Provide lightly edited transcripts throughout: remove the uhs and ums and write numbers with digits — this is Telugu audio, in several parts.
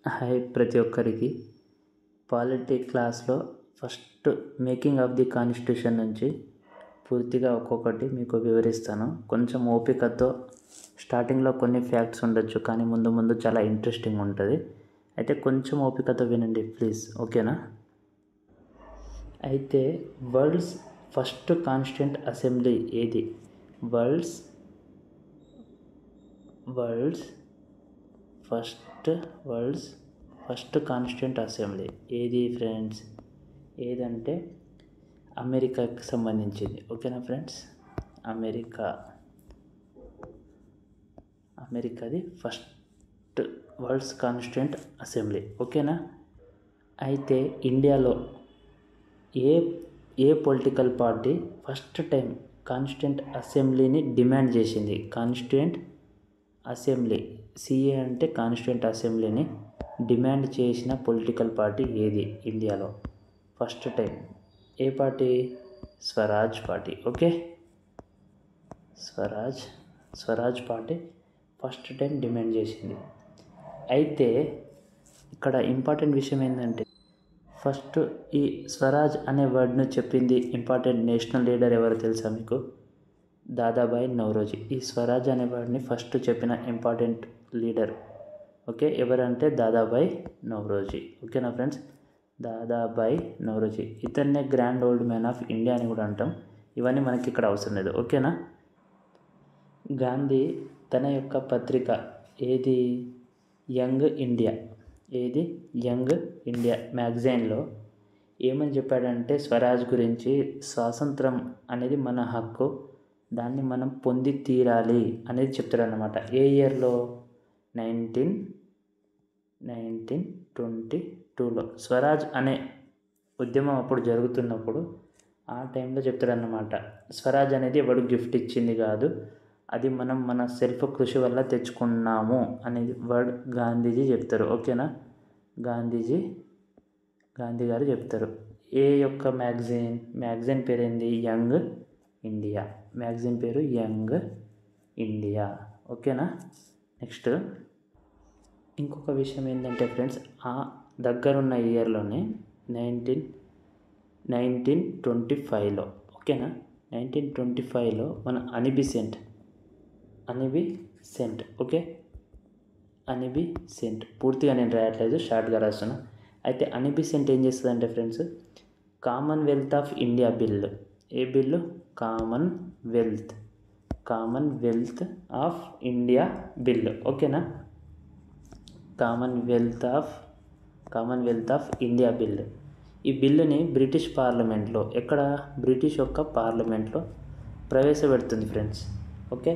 హాయ్ ప్రతి ఒక్కరికి పాలిటీ క్లాస్లో first making of the constitution నుంచి పూర్తిగా ఒక్కొక్కటి మీకు వివరిస్తాను. కొంచెం ఓపికతో స్టార్టింగ్లో కొన్ని ఫ్యాక్ట్స్ ఉండొచ్చు, కానీ ముందు ముందు చాలా ఇంట్రెస్టింగ్ ఉంటుంది. అయితే కొంచెం ఓపికతో వినండి ప్లీజ్, ఓకేనా? అయితే వరల్డ్స్ ఫస్ట్ కాన్స్టిట్యూంట్ అసెంబ్లీ ఏది? వరల్డ్స్ ఫస్ట్ కాన్స్టిట్యూంట్ అసెంబ్లీ ఏది ఫ్రెండ్స్? ఏదంటే అమెరికాకి సంబంధించింది, ఓకేనా ఫ్రెండ్స్? అమెరికాది ఫస్ట్ వరల్డ్స్ కాన్స్టిట్యూంట్ అసెంబ్లీ, ఓకేనా? అయితే ఇండియాలో ఏ political party first time constituent అసెంబ్లీని డిమాండ్ చేసింది? కాన్స్టిట్యూంట్ అసెంబ్లీ, సిఏ అంటే కాన్స్టిట్యూంట్ అసెంబ్లీని డిమాండ్ చేసిన పొలిటికల్ పార్టీ ఏది ఇండియాలో ఫస్ట్ టైం? ఏ పార్టీ? Swaraj party, okay? Swaraj party first time demand చేసింది. అయితే ఇక్కడ ఇంపార్టెంట్ విషయం ఏంటంటే, ఫస్ట్ ఈ స్వరాజ్ అనే వర్డ్ను చెప్పింది ఇంపార్టెంట్ నేషనల్ లీడర్ ఎవరు తెలుసా మీకు? దాదాబాయి నౌరోజీ. ఈ స్వరాజ్ అనే వర్డ్ని ఫస్ట్ చెప్పిన ఇంపార్టెంట్ లీడర్, ఓకే, ఎవరంటే దాదాబాయి నౌరోజీ, ఓకేనా ఫ్రెండ్స్? దాదాబాయి నౌరోజీ. ఇతన్నే grand old man of India అని కూడా అంటాం. ఇవన్నీ మనకి ఇక్కడ అవసరం లేదు, ఓకేనా? గాంధీ తన యొక్క పత్రిక ఏది? Young India. ఏది? యంగ్ ఇండియా మ్యాగజైన్లో ఏమని చెప్పాడంటే, స్వరాజ్ గురించి, స్వాతంత్రం అనేది మన హక్కు, దాన్ని మనం పొంది తీరాలి అనేది చెప్తాడనమాట. ఏ ఇయర్లో? 1922లో స్వరాజ్ అనే ఉద్యమం అప్పుడు జరుగుతున్నప్పుడు ఆ టైంలో చెప్తాడన్నమాట. స్వరాజ్ అనేది ఎవడు గిఫ్ట్ ఇచ్చింది కాదు, అది మనం మన సెల్ఫ్ కృషి వల్ల తెచ్చుకున్నాము అనేది వర్డ్ గాంధీజీ చెప్తారు, ఓకేనా? గాంధీ గారు చెప్తారు. ఏ యొక్క మ్యాగజైన్ పేరు ఏంది? Young India. మ్యాగజైన్ పేరు యంగ్ ఇండియా, ఓకేనా? నెక్స్ట్ ఇంకొక విషయం ఏంటంటే ఫ్రెండ్స్, ఆ దగ్గరున్న ఇయర్లోనే 1925లో, ఓకేనా? 1925లో మన అనిబిసెంట్, ఓకే, అనిబిసెంట్, పూర్తిగా నేను రాయట్లేదు, షార్ట్గా రాస్తున్నా. అయితే అనిబిసెంట్ ఏం చేస్తుందంటే friends, commonwealth of India bill. ఏ bill? Commonwealth of India bill, ఓకేనా? Commonwealth of India bill. ఈ బిల్లుని బ్రిటిష్ పార్లమెంట్లో, బ్రిటిష్ యొక్క పార్లమెంట్లో ప్రవేశపెడుతుంది ఫ్రెండ్స్, ఓకే?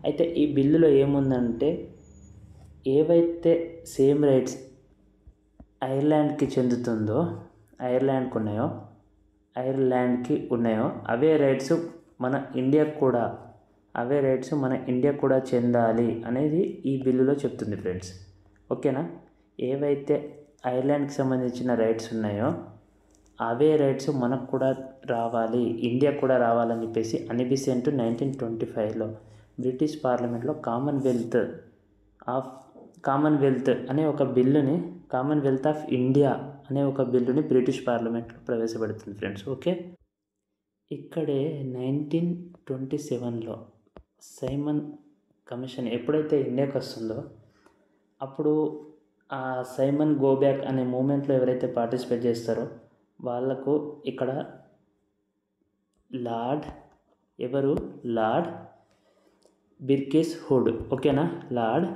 అయితే ఈ బిల్లులో ఏముందంటే, ఏవైతే సేమ్ రైట్స్ ఐర్లాండ్కి ఉన్నాయో అవే రైట్స్ మన ఇండియాకు కూడా చెందాలి అనేది ఈ బిల్లులో చెప్తుంది ఫ్రెండ్స్, ఓకేనా? ఏవైతే ఐర్లాండ్కి సంబంధించిన రైట్స్ ఉన్నాయో అవే రైట్స్ మనకు కూడా రావాలి, ఇండియాకు కూడా రావాలని చెప్పేసి అనిబిసెంట్ 1925లో బ్రిటిష్ పార్లమెంట్లో కామన్వెల్త్ అనే ఒక బిల్లుని, కామన్వెల్త్ ఆఫ్ ఇండియా అనే ఒక బిల్లుని బ్రిటిష్ పార్లమెంట్లో ప్రవేశపెడుతుంది ఫ్రెండ్స్, ఓకే? ఇక్కడే 1927లో సైమన్ కమిషన్ ఎప్పుడైతే ఇండియాకి వస్తుందో, అప్పుడు ఆ సైమన్ గో బ్యాక్ అనే మూమెంట్లో ఎవరైతే పార్టిసిపేట్ చేస్తారో వాళ్ళకు ఇక్కడ లార్డ్ బిర్కెస్ హుడ్, ఓకేనా? లార్డ్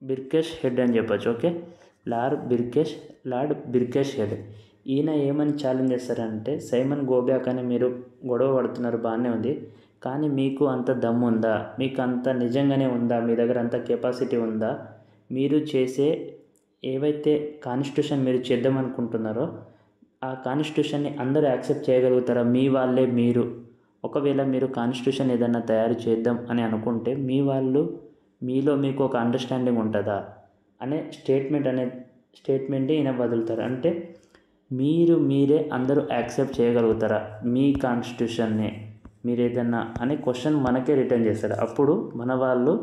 బిర్కెస్ హెడ్ అని చెప్పచ్చు, ఓకే? Lord బిర్కెస్ head. ఈయన ఏమని ఛాలెంజ్ చేస్తారంటే, సైమన్ గో బ్యాక్ అని మీరు గొడవ పడుతున్నారు, బాగానే ఉంది, కానీ మీకు అంత దమ్ము ఉందా? మీకు అంత నిజంగానే ఉందా? మీ దగ్గర అంత కెపాసిటీ ఉందా? మీరు చేసే ఏవైతే కాన్స్టిట్యూషన్ మీరు చేద్దామనుకుంటున్నారో ఆ కాన్స్టిట్యూషన్ని అందరూ యాక్సెప్ట్ చేయగలుగుతారా? మీ వాళ్ళే మీరు, ఒకవేళ మీరు కాన్స్టిట్యూషన్ ఏదైనా తయారు చేద్దాం అని అనుకుంటే మీలో మీకు ఒక అండర్స్టాండింగ్ ఉంటుందా అనే స్టేట్మెంటే ఈయన వదులుతారు. అంటే మీరే అందరూ యాక్సెప్ట్ చేయగలుగుతారా మీ కాన్స్టిట్యూషన్ని, మీరు ఏదన్నా అనే క్వశ్చన్ మనకే రిటర్న్ చేస్తారు. అప్పుడు మన వాళ్ళు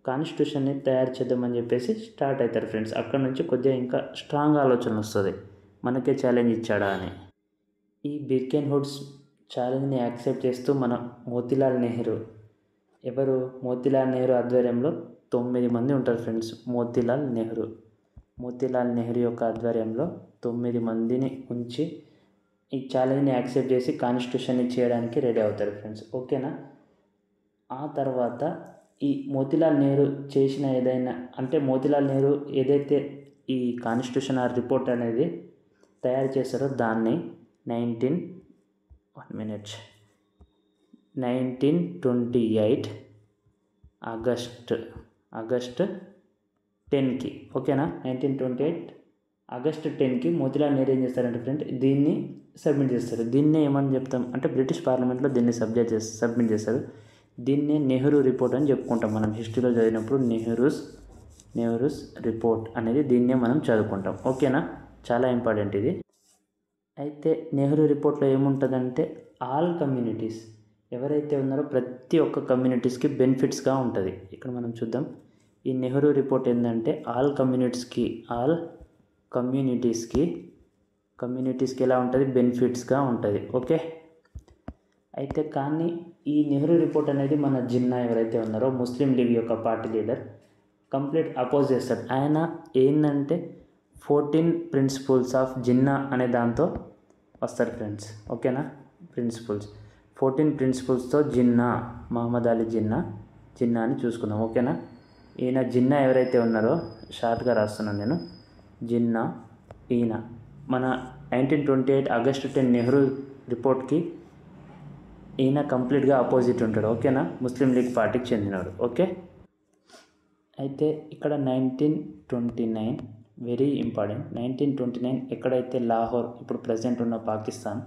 కాన్స్టిట్యూషన్ని తయారు చేద్దామని చెప్పేసి స్టార్ట్ అవుతారు ఫ్రెండ్స్. అక్కడ నుంచి కొద్దిగా ఇంకా స్ట్రాంగ్ ఆలోచన వస్తుంది, మనకే ఛాలెంజ్ ఇచ్చాడా అని. ఈ బిర్కెన్ హుడ్స్ ఛాలెంజ్ని యాక్సెప్ట్ చేస్తూ మన మోతీలాల్ నెహ్రూ, ఎవరు మోతీలాల్ నెహ్రూ ఆధ్వర్యంలో 9 మంది ఉంటారు ఫ్రెండ్స్. మోతీలాల్ నెహ్రూ యొక్క ఆధ్వర్యంలో 9 మందిని ఉంచి ఈ ఛాలెంజ్ని యాక్సెప్ట్ చేసి కాన్స్టిట్యూషన్ని చేయడానికి రెడీ అవుతారు ఫ్రెండ్స్. ఓకేనా. ఆ తర్వాత ఈ మోతీలాల్ నెహ్రూ చేసిన ఏదైనా అంటే మోతీలాల్ నెహ్రూ ఏదైతే ఈ కాన్స్టిట్యూషన్ ఆ రిపోర్ట్ అనేది తయారు చేశారో దాన్ని 1928 ఆగస్ట్ 10కి, ఓకేనా, 1928 ఆగస్ట్ 10కి మోతీలాల్ నెహ్రూ ఏం చేస్తారంటే ఫ్రెండ్ దీన్ని సబ్మిట్ చేస్తారు. దీన్నే ఏమని చెప్తాం అంటే బ్రిటిష్ పార్లమెంట్లో దీన్ని సబ్మిట్ చేస్తారు. దీన్నే నెహ్రూ రిపోర్ట్ అని చెప్పుకుంటాం మనం. హిస్టరీలో చదివినప్పుడు నెహ్రూస్ రిపోర్ట్ అనేది దీన్నే మనం చదువుకుంటాం. ఓకేనా, చాలా ఇంపార్టెంట్ ఇది. అయితే నెహ్రూ రిపోర్ట్లో ఏముంటుందంటే ఆల్ కమ్యూనిటీస్ ఎవరైతే ఉన్నారో ప్రతి ఒక్క కమ్యూనిటీస్కి బెనిఫిట్స్గా ఉంటుంది. ఇక్కడ మనం చూద్దాం. ఈ నెహ్రూ రిపోర్ట్ ఏంటంటే ఆల్ కమ్యూనిటీస్కి ఎలా ఉంటుంది, బెనిఫిట్స్గా ఉంటుంది. ఓకే. అయితే కానీ ఈ నెహ్రూ రిపోర్ట్ అనేది మన జిన్నా ఎవరైతే ఉన్నారో ముస్లిం లీగ్ యొక్క పార్టీ లీడర్ కంప్లీట్ అపోజ్ చేస్తాడు. ఆయన ఏంటంటే 14 ప్రిన్సిపల్స్ ఆఫ్ జిన్నా అనే దాంతో వస్తారు ఫ్రెండ్స్. ఓకేనా, 14 ప్రిన్సిపల్స్తో మహమ్మద్ అలీ జిన్నా అని చూసుకుందాం. ఓకేనా. ఈయన జిన్నా ఎవరైతే ఉన్నారో షార్ట్గా రాస్తున్నాను నేను. జిన్నా ఈయన మన 1928 ఆగస్టు 10 నెహ్రూ రిపోర్ట్కి ఈయన కంప్లీట్గా ఆపోజిట్ ఉంటాడు. ఓకేనా, ముస్లిం లీగ్ పార్టీకి చెందినవాడు. ఓకే. అయితే ఇక్కడ 1929 వెరీ ఇంపార్టెంట్. 1929 ఎక్కడైతే లాహోర్, ఇప్పుడు ప్రజెంట్ ఉన్న పాకిస్తాన్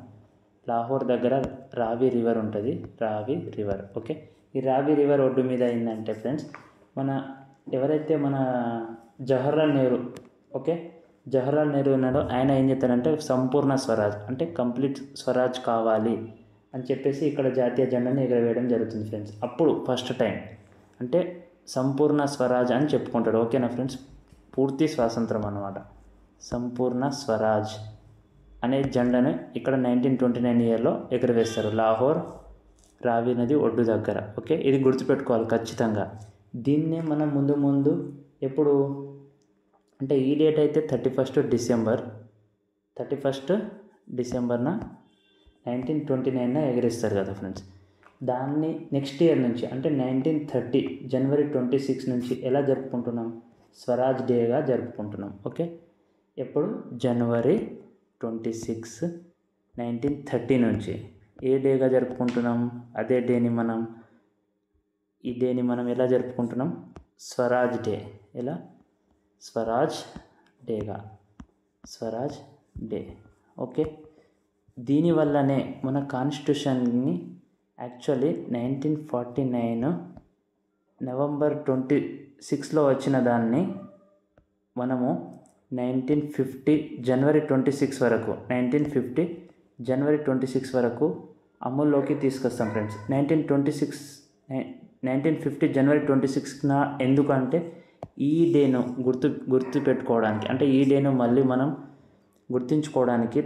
లాహోర్ దగ్గర రావి రివర్ ఉంటుంది. ఓకే. ఈ రావి రివర్ ఒడ్డు మీద ఏంటంటే ఫ్రెండ్స్ ఎవరైతే మన జవహర్లాల్ నెహ్రూ ఉన్నాడో ఆయన ఏం చేస్తారంటే సంపూర్ణ స్వరాజ్ అంటే కంప్లీట్ స్వరాజ్ కావాలి అని చెప్పేసి ఇక్కడ జాతీయ జెండాను ఎగరవేయడం జరుగుతుంది ఫ్రెండ్స్. అప్పుడు ఫస్ట్ టైం అంటే సంపూర్ణ స్వరాజ్ అని చెప్పుకుంటాడు. ఓకేనా ఫ్రెండ్స్, పూర్తి స్వాతంత్రం అన్నమాట. సంపూర్ణ స్వరాజ్ అనే జెండాను ఇక్కడ 1929 ఇయర్లో ఎగరవేస్తారు లాహోర్ రావి నది ఒడ్డు దగ్గర. ఓకే, ఇది గుర్తుపెట్టుకోవాలి ఖచ్చితంగా. దీన్నే మనం ముందు ఎప్పుడు అంటే ఈ డేట్ అయితే 31 డిసెంబర్న 1929 ఎగరేస్తారు కదా ఫ్రెండ్స్. దాన్ని నెక్స్ట్ ఇయర్ నుంచి అంటే 1930 జనవరి 26 నుంచి ఎలా జరుపుకుంటున్నాం, స్వరాజ్ డేగా జరుపుకుంటున్నాం. ఓకే, ఎప్పుడు జనవరి 26, 1930 నుంచి ఏ డేగా జరుపుకుంటున్నాం, అదే డేని మనం ఎలా జరుపుకుంటున్నాం, స్వరాజ్ డే. ఎలా స్వరాజ్ డే. ఓకే, దీనివల్లనే మన కాన్స్టిట్యూషన్ని యాక్చువల్లీ 1949 నవంబర్ 26లో వచ్చిన దాన్ని మనము 1950 జనవరి 26 వరకు అమల్లోకి తీసుకొస్తాం ఫ్రెండ్స్. 1950 జనవరి 26న ఎందుకంటే ఈ డేను గుర్తుపెట్టుకోవడానికి అంటే ఈ డేను మళ్ళీ మనం గుర్తుంచుకోవడానికి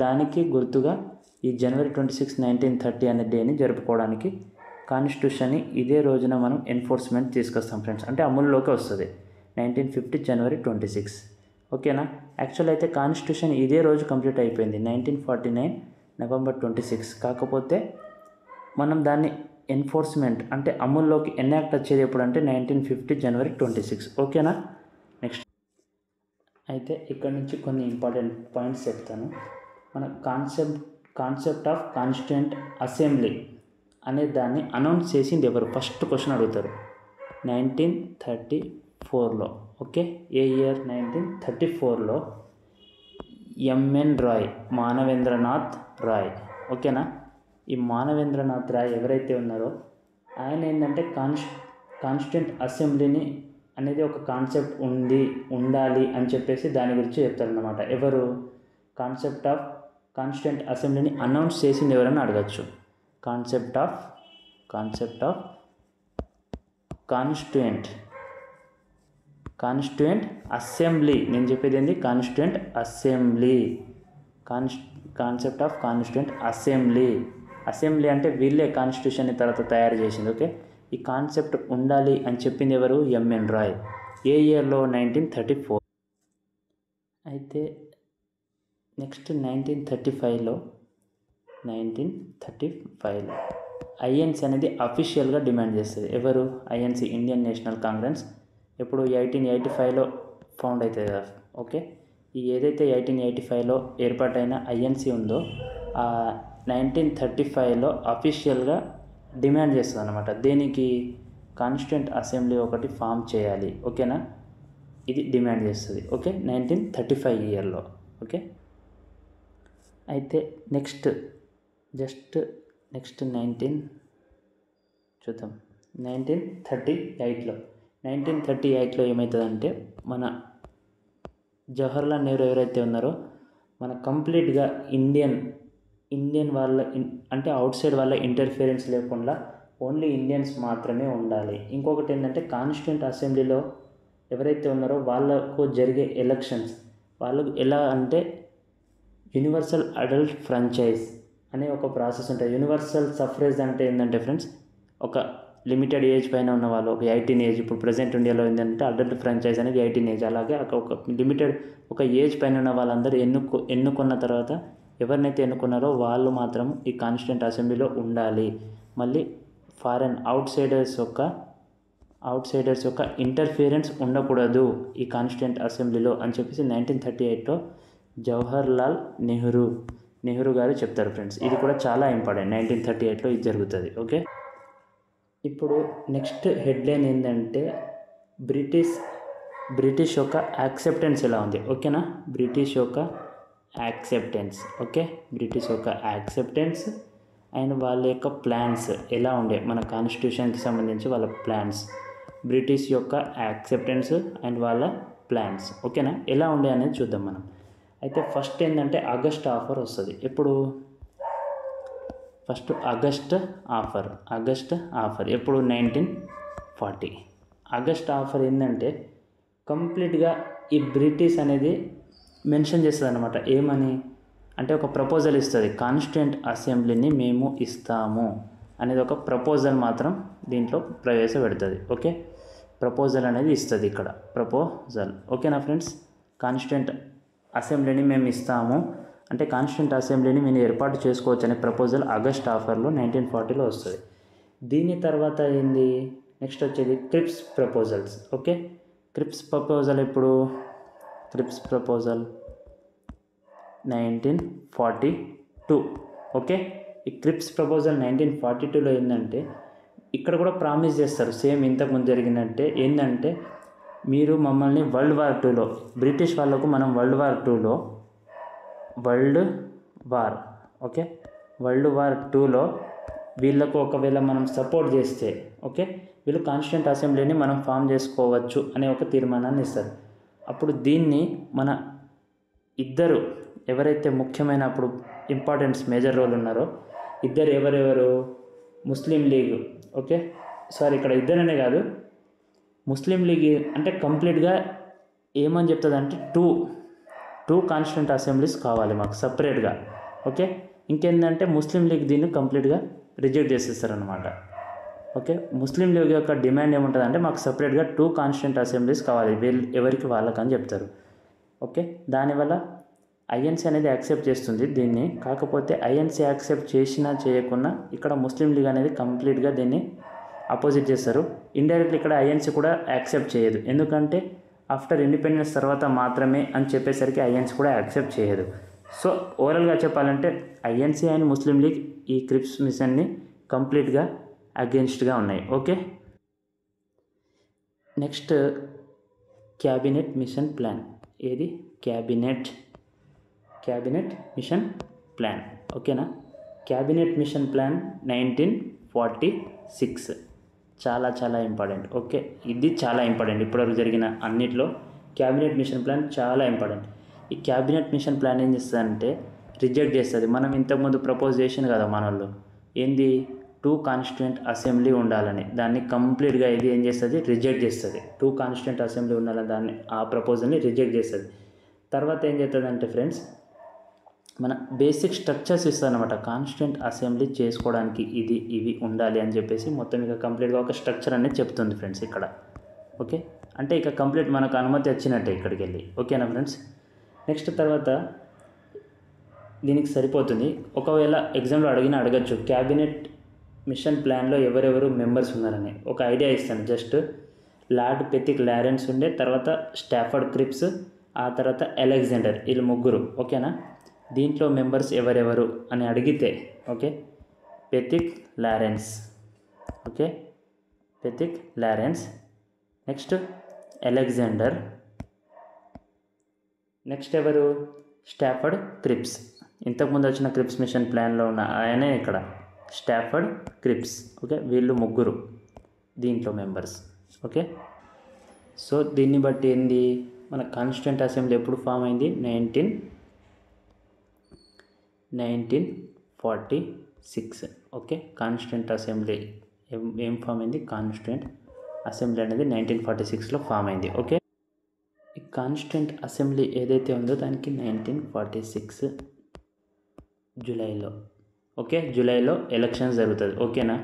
దానికి గుర్తుగా ఈ జనవరి 26, 1930 అనే డేని జరుపుకోవడానికి కాన్స్టిట్యూషన్ని ఇదే రోజున మనం ఎన్ఫోర్స్మెంట్ తీసుకొస్తాం ఫ్రెండ్స్. అంటే అమలులోకి వస్తుంది 1950 జనవరి 26. ఓకేనా. యాక్చువల్ అయితే కాన్స్టిట్యూషన్ ఇదే రోజు కంప్లీట్ అయిపోయింది 1949 నవంబర్ 26. కాకపోతే మనం దాన్ని ఎన్ఫోర్స్మెంట్ అంటే అమల్లోకి ఎనాక్ట్ వచ్చేది ఎప్పుడు అంటే 1950 జనవరి 26. ఓకేనా. నెక్స్ట్ అయితే ఇక్కడ నుంచి కొన్ని ఇంపార్టెంట్ పాయింట్స్ చెప్తాను. మన కాన్సెప్ట్ ఆఫ్ కాన్స్టిట్యూయెంట్ అసెంబ్లీ అనే దాన్ని అనౌన్స్ చేసింది ఎవరు, ఫస్ట్ క్వశ్చన్ అడుగుతారు. 1934లో. ఓకే, ఏ ఇయర్ 1934లో ఎంఎన్ రాయ్, మానవేంద్రనాథ్ రాయ్. ఓకేనా. ఈ మానవేంద్రనాథ్ రాయ్ ఎవరైతే ఉన్నారో ఆయన ఏంటంటే కాన్స్టిట్యూయెంట్ అసెంబ్లీని అనేది ఒక కాన్సెప్ట్ ఉండాలి అని చెప్పేసి దాని గురించి చెప్తారన్నమాట. ఎవరు కాన్సెప్ట్ ఆఫ్ కాన్స్టిట్యూయెంట్ అసెంబ్లీని అనౌన్స్ చేసింది ఎవరని అడగచ్చు. Concept of constituent assembly. నేను చెప్పేది ఏంది? Constituent assembly. Concept of constituent assembly అంటే వీళ్ళే కాన్స్టిట్యూషన్ని తర్వాత తయారు చేసింది. ఓకే, ఈ కాన్సెప్ట్ ఉండాలి అని చెప్పింది ఎవరు? ఎంఎన్ రాయ్. ఏ ఇయర్లో? 1934. అయితే నెక్స్ట్ 1935లో ఐఎన్సీ అనేది అఫీషియల్గా డిమాండ్ చేస్తుంది. ఎవరు? INC, Indian national Congress. ఎప్పుడు? 1885లో ఫౌండ్ అవుతుంది కదా. ఓకే, ఈ ఏదైతే 1885లో ఏర్పాటైన ఐఎన్సీ ఉందో ఆ 1935లో అఫీషియల్గా డిమాండ్ చేస్తుంది అనమాట. దేనికి? కాన్స్టిట్యూయెంట్ అసెంబ్లీ ఒకటి ఫామ్ చేయాలి. ఓకేనా, ఇది డిమాండ్ చేస్తుంది. ఓకే, 1935 ఇయర్లో. ఓకే, అయితే నెక్స్ట్ 1938లో ఏమవుతుందంటే మన జవహర్లాల్ నెహ్రూ ఎవరైతే ఉన్నారో మన కంప్లీట్గా ఇండియన్ వాళ్ళ అంటే అవుట్ సైడ్ వాళ్ళ ఇంటర్ఫియరెన్స్ లేకుండా ఓన్లీ ఇండియన్స్ మాత్రమే ఉండాలి. ఇంకొకటి ఏంటంటే కాన్స్టిట్యూయెంట్ అసెంబ్లీలో ఎవరైతే ఉన్నారో వాళ్ళకు జరిగే ఎలక్షన్స్ వాళ్ళకు ఎలా అంటే యూనివర్సల్ అడల్ట్ ఫ్రాంచైజ్ అనే ఒక ప్రాసెస్ ఉంటుంది. యూనివర్సల్ సఫ్రేజ్ అంటే ఏంటంటే ఫ్రెండ్స్, ఒక లిమిటెడ్ ఏజ్ పైన ఉన్న వాళ్ళు, ఒక 18 ఏజ్, ఇప్పుడు ప్రజెంట్ ఇండియాలో ఏంటంటే అడల్ట్ ఫ్రాంచైజ్ అనేది 18 ఏజ్. అలాగే ఒక లిమిటెడ్ ఒక ఏజ్ పైన ఉన్న వాళ్ళందరూ ఎన్నుకున్న తర్వాత ఎవరినైతే ఎన్నుకున్నారో వాళ్ళు మాత్రం ఈ కాన్స్టిట్యూయెంట్ అసెంబ్లీలో ఉండాలి. మళ్ళీ ఫారెన్ అవుట్ సైడర్స్ యొక్క ఇంటర్ఫియరెన్స్ ఉండకూడదు ఈ కాన్స్టిట్యూయెంట్ అసెంబ్లీలో అని చెప్పేసి 1938లో జవహర్లాల్ నెహ్రూ గారు చెప్తారు ఫ్రెండ్స్. ఇది కూడా చాలా ఇంపార్టెంట్. 1938లో ఇది జరుగుతుంది. ఓకే, ఇప్పుడు నెక్స్ట్ హెడ్లైన్ ఏంటంటే బ్రిటిష్ యొక్క యాక్సెప్టెన్స్ ఎలా ఉంది. ఓకేనా, బ్రిటిష్ యొక్క యాక్సెప్టెన్స్ అండ్ వాళ్ళ యొక్క ప్లాన్స్ ఎలా ఉండే, మన కాన్స్టిట్యూషన్కి సంబంధించి వాళ్ళ ప్లాన్స్, బ్రిటిష్ యొక్క యాక్సెప్టెన్స్ అండ్ వాళ్ళ ప్లాన్స్. ఓకేనా, ఎలా ఉండే అనేది చూద్దాం మనం. అయితే ఫస్ట్ ఏంటంటే ఆగస్ట్ ఆఫర్ వస్తుంది. ఎప్పుడు? ఫస్ట్ ఆగస్ట్ ఆఫర్ ఎప్పుడు? 1940. ఆగస్ట్ ఆఫర్ ఏంటంటే కంప్లీట్గా ఈ బ్రిటిష్ అనేది మెన్షన్ చేస్తుంది అనమాట. ఏమని అంటే ఒక ప్రపోజల్ ఇస్తుంది, కాన్స్టిట్యూయెంట్ అసెంబ్లీని మేము ఇస్తాము అనేది ఒక ప్రపోజల్ మాత్రం దీంట్లో ప్రవేశపెడుతుంది. ఓకే, ప్రపోజల్ అనేది ఇస్తుంది ఇక్కడ, ప్రపోజల్. ఓకేనా ఫ్రెండ్స్, కాన్స్టిట్యూయెంట్ అసెంబ్లీని మేము ఇస్తాము అంటే కాన్స్టిట్యూయెంట్ అసెంబ్లీని మేము ఏర్పాటు చేసుకోవచ్చు అనే ప్రపోజల్ ఆగస్ట్ ఆఫర్లో 1940లో వస్తుంది. దీని తర్వాత ఏంది? నెక్స్ట్ వచ్చేది Cripps proposals. Okay, Cripps proposal ఎప్పుడు? Cripps proposal 1942. ఓకే, ఈ క్రిప్స్ ప్రపోజల్ 1942లో ఏంటంటే ఇక్కడ కూడా ప్రామిస్ చేస్తారు సేమ్ ఇంతకుముందు జరిగినట్టే. ఏంటంటే మీరు మమ్మల్ని వరల్డ్ వార్ 2లో బ్రిటిష్ వాళ్ళకు మనం వరల్డ్ వార్ 2లో వీళ్ళకు ఒకవేళ మనం సపోర్ట్ చేస్తే ఓకే వీళ్ళు కాన్స్టిట్యూయెంట్ అసెంబ్లీని మనం ఫామ్ చేసుకోవచ్చు అనే ఒక తీర్మానాన్ని ఇస్తారు. అప్పుడు దీన్ని మన ఇద్దరు ఎవరైతే ముఖ్యమైన అప్పుడు ఇంపార్టెన్స్ మేజర్ రోల్ ఉన్నారో ఇద్దరు ఎవరెవరు? ముస్లిం లీగ్. ఓకే, సారీ ఇక్కడ ఇద్దరనే కాదు, ముస్లిం లీగ్ అంటే కంప్లీట్గా ఏమని చెప్తుంది అంటే టూ కాన్స్టిట్యూయెంట్ అసెంబ్లీస్ కావాలి మాకు సపరేట్గా. ఓకే, ఇంకేంటంటే ముస్లిం లీగ్ దీన్ని కంప్లీట్గా రిజెక్ట్ చేసేస్తారనమాట. ఓకే, ముస్లిం లీగ్ యొక్క డిమాండ్ ఏముంటుంది అంటే మాకు సపరేట్గా 2 కాన్స్టిట్యూయెంట్ అసెంబ్లీస్ కావాలి, వీళ్ళు ఎవరికి వాళ్ళకని చెప్తారు. ఓకే, దానివల్ల ఐఎన్సీ అనేది యాక్సెప్ట్ చేస్తుంది దీన్ని. కాకపోతే ఐఎన్సీ యాక్సెప్ట్ చేసినా చేయకున్నా ఇక్కడ ముస్లిం లీగ్ అనేది కంప్లీట్గా దీన్ని అపోజిట్ చేస్తారు. ఇండైరెక్ట్లీ ఇక్కడ ఐఎన్సీ కూడా యాక్సెప్ట్ చేయదు, ఎందుకంటే ఆఫ్టర్ ఇండిపెండెన్స్ తర్వాత మాత్రమే అని చెప్పేసరికి ఐఎన్సీ కూడా యాక్సెప్ట్ చేయదు. సో ఓవరాల్గా చెప్పాలంటే ఐఎన్సీ అండ్ ముస్లిం లీగ్ ఈ క్రిప్స్ మిషన్ని కంప్లీట్గా అగెన్స్ట్గా ఉన్నాయి. Okay, next cabinet mission plan. ఏది? Cabinet mission plan. ఓకేనా, క్యాబినెట్ మిషన్ ప్లాన్ 1946 చాలా ఇంపార్టెంట్. ఓకే, ఇది చాలా ఇంపార్టెంట్. ఇప్పటివరకు జరిగిన అన్నిట్లో క్యాబినెట్ మిషన్ ప్లాన్ చాలా ఇంపార్టెంట్. ఈ క్యాబినెట్ మిషన్ ప్లాన్ ఏం చేస్తుందంటే రిజెక్ట్ చేస్తుంది. మనం ఇంతకుముందు ప్రపోజ్ చేసింది కదా మన వాళ్ళు, ఏంది? 2 కాన్స్టిట్యూయెంట్ అసెంబ్లీ ఉండాలని, దాన్ని కంప్లీట్గా ఇది ఏం చేస్తుంది, రిజెక్ట్ చేస్తుంది. 2 కాన్స్టిట్యూయెంట్ అసెంబ్లీ ఉండాలని దాన్ని ఆ ప్రపోజల్ని రిజెక్ట్ చేస్తుంది. తర్వాత ఏం చేస్తుందంటే ఫ్రెండ్స్, మన బేసిక్ స్ట్రక్చర్స్ ఇస్తారనమాట. కాన్స్టిట్యూయెంట్ అసెంబ్లీ చేసుకోవడానికి ఇవి ఉండాలి అని చెప్పేసి మొత్తం ఇక కంప్లీట్గా ఒక స్ట్రక్చర్ అనేది చెప్తుంది ఫ్రెండ్స్ ఇక్కడ. ఓకే, అంటే ఇక కంప్లీట్ మనకు అనుమతి వచ్చినట్టే ఇక్కడికి వెళ్ళి. ఓకేనా ఫ్రెండ్స్. నెక్స్ట్ తర్వాత దీనికి సరిపోతుంది. ఒకవేళ ఎగ్జామ్లో అడగచ్చు, క్యాబినెట్ మిషన్ ప్లాన్లో ఎవరెవరు మెంబర్స్ ఉన్నారని ఒక ఐడియా ఇస్తాను. జస్ట్ లార్డ్ పెతిక్ లారెన్స్ ఉండే, తర్వాత స్టాఫర్డ్ క్రిప్స్, ఆ తర్వాత అలెగ్జాండర్, వీళ్ళు ముగ్గురు. ఓకేనా. దీంట్లో మెంబర్స్ ఎవరెవరు అని అడిగితే okay, Pethick Lawrence, okay, Pethick Lawrence, next Alexander, next ఎవరు, స్టాఫర్డ్ క్రిప్స్. ఇంతకుముందు వచ్చిన క్రిప్స్ మిషన్ ప్లాన్లో ఉన్న ఆయనే ఇక్కడ స్టాఫర్డ్ క్రిప్స్. ఓకే, వీళ్ళు ముగ్గురు దీంట్లో మెంబర్స్. ఓకే, సో దీన్ని బట్టి ఏంది, మన కాన్స్టిట్యూయెంట్ అసెంబ్లీ ఎప్పుడు ఫామ్ అయింది, 1946. ఓకే, కాన్స్టిట్యూయెంట్ అసెంబ్లీ ఏం ఫామ్ అయింది, కాన్స్టిట్యూయెంట్ అసెంబ్లీ అనేది 1946లో ఫామ్ అయింది. ఓకే, ఈ కాన్స్టిట్యూయెంట్ అసెంబ్లీ ఏదైతే ఉందో దానికి 1946 జూలైలో, ఓకే, జూలైలో ఎలక్షన్స్ జరుగుతుంది. ఓకేనా.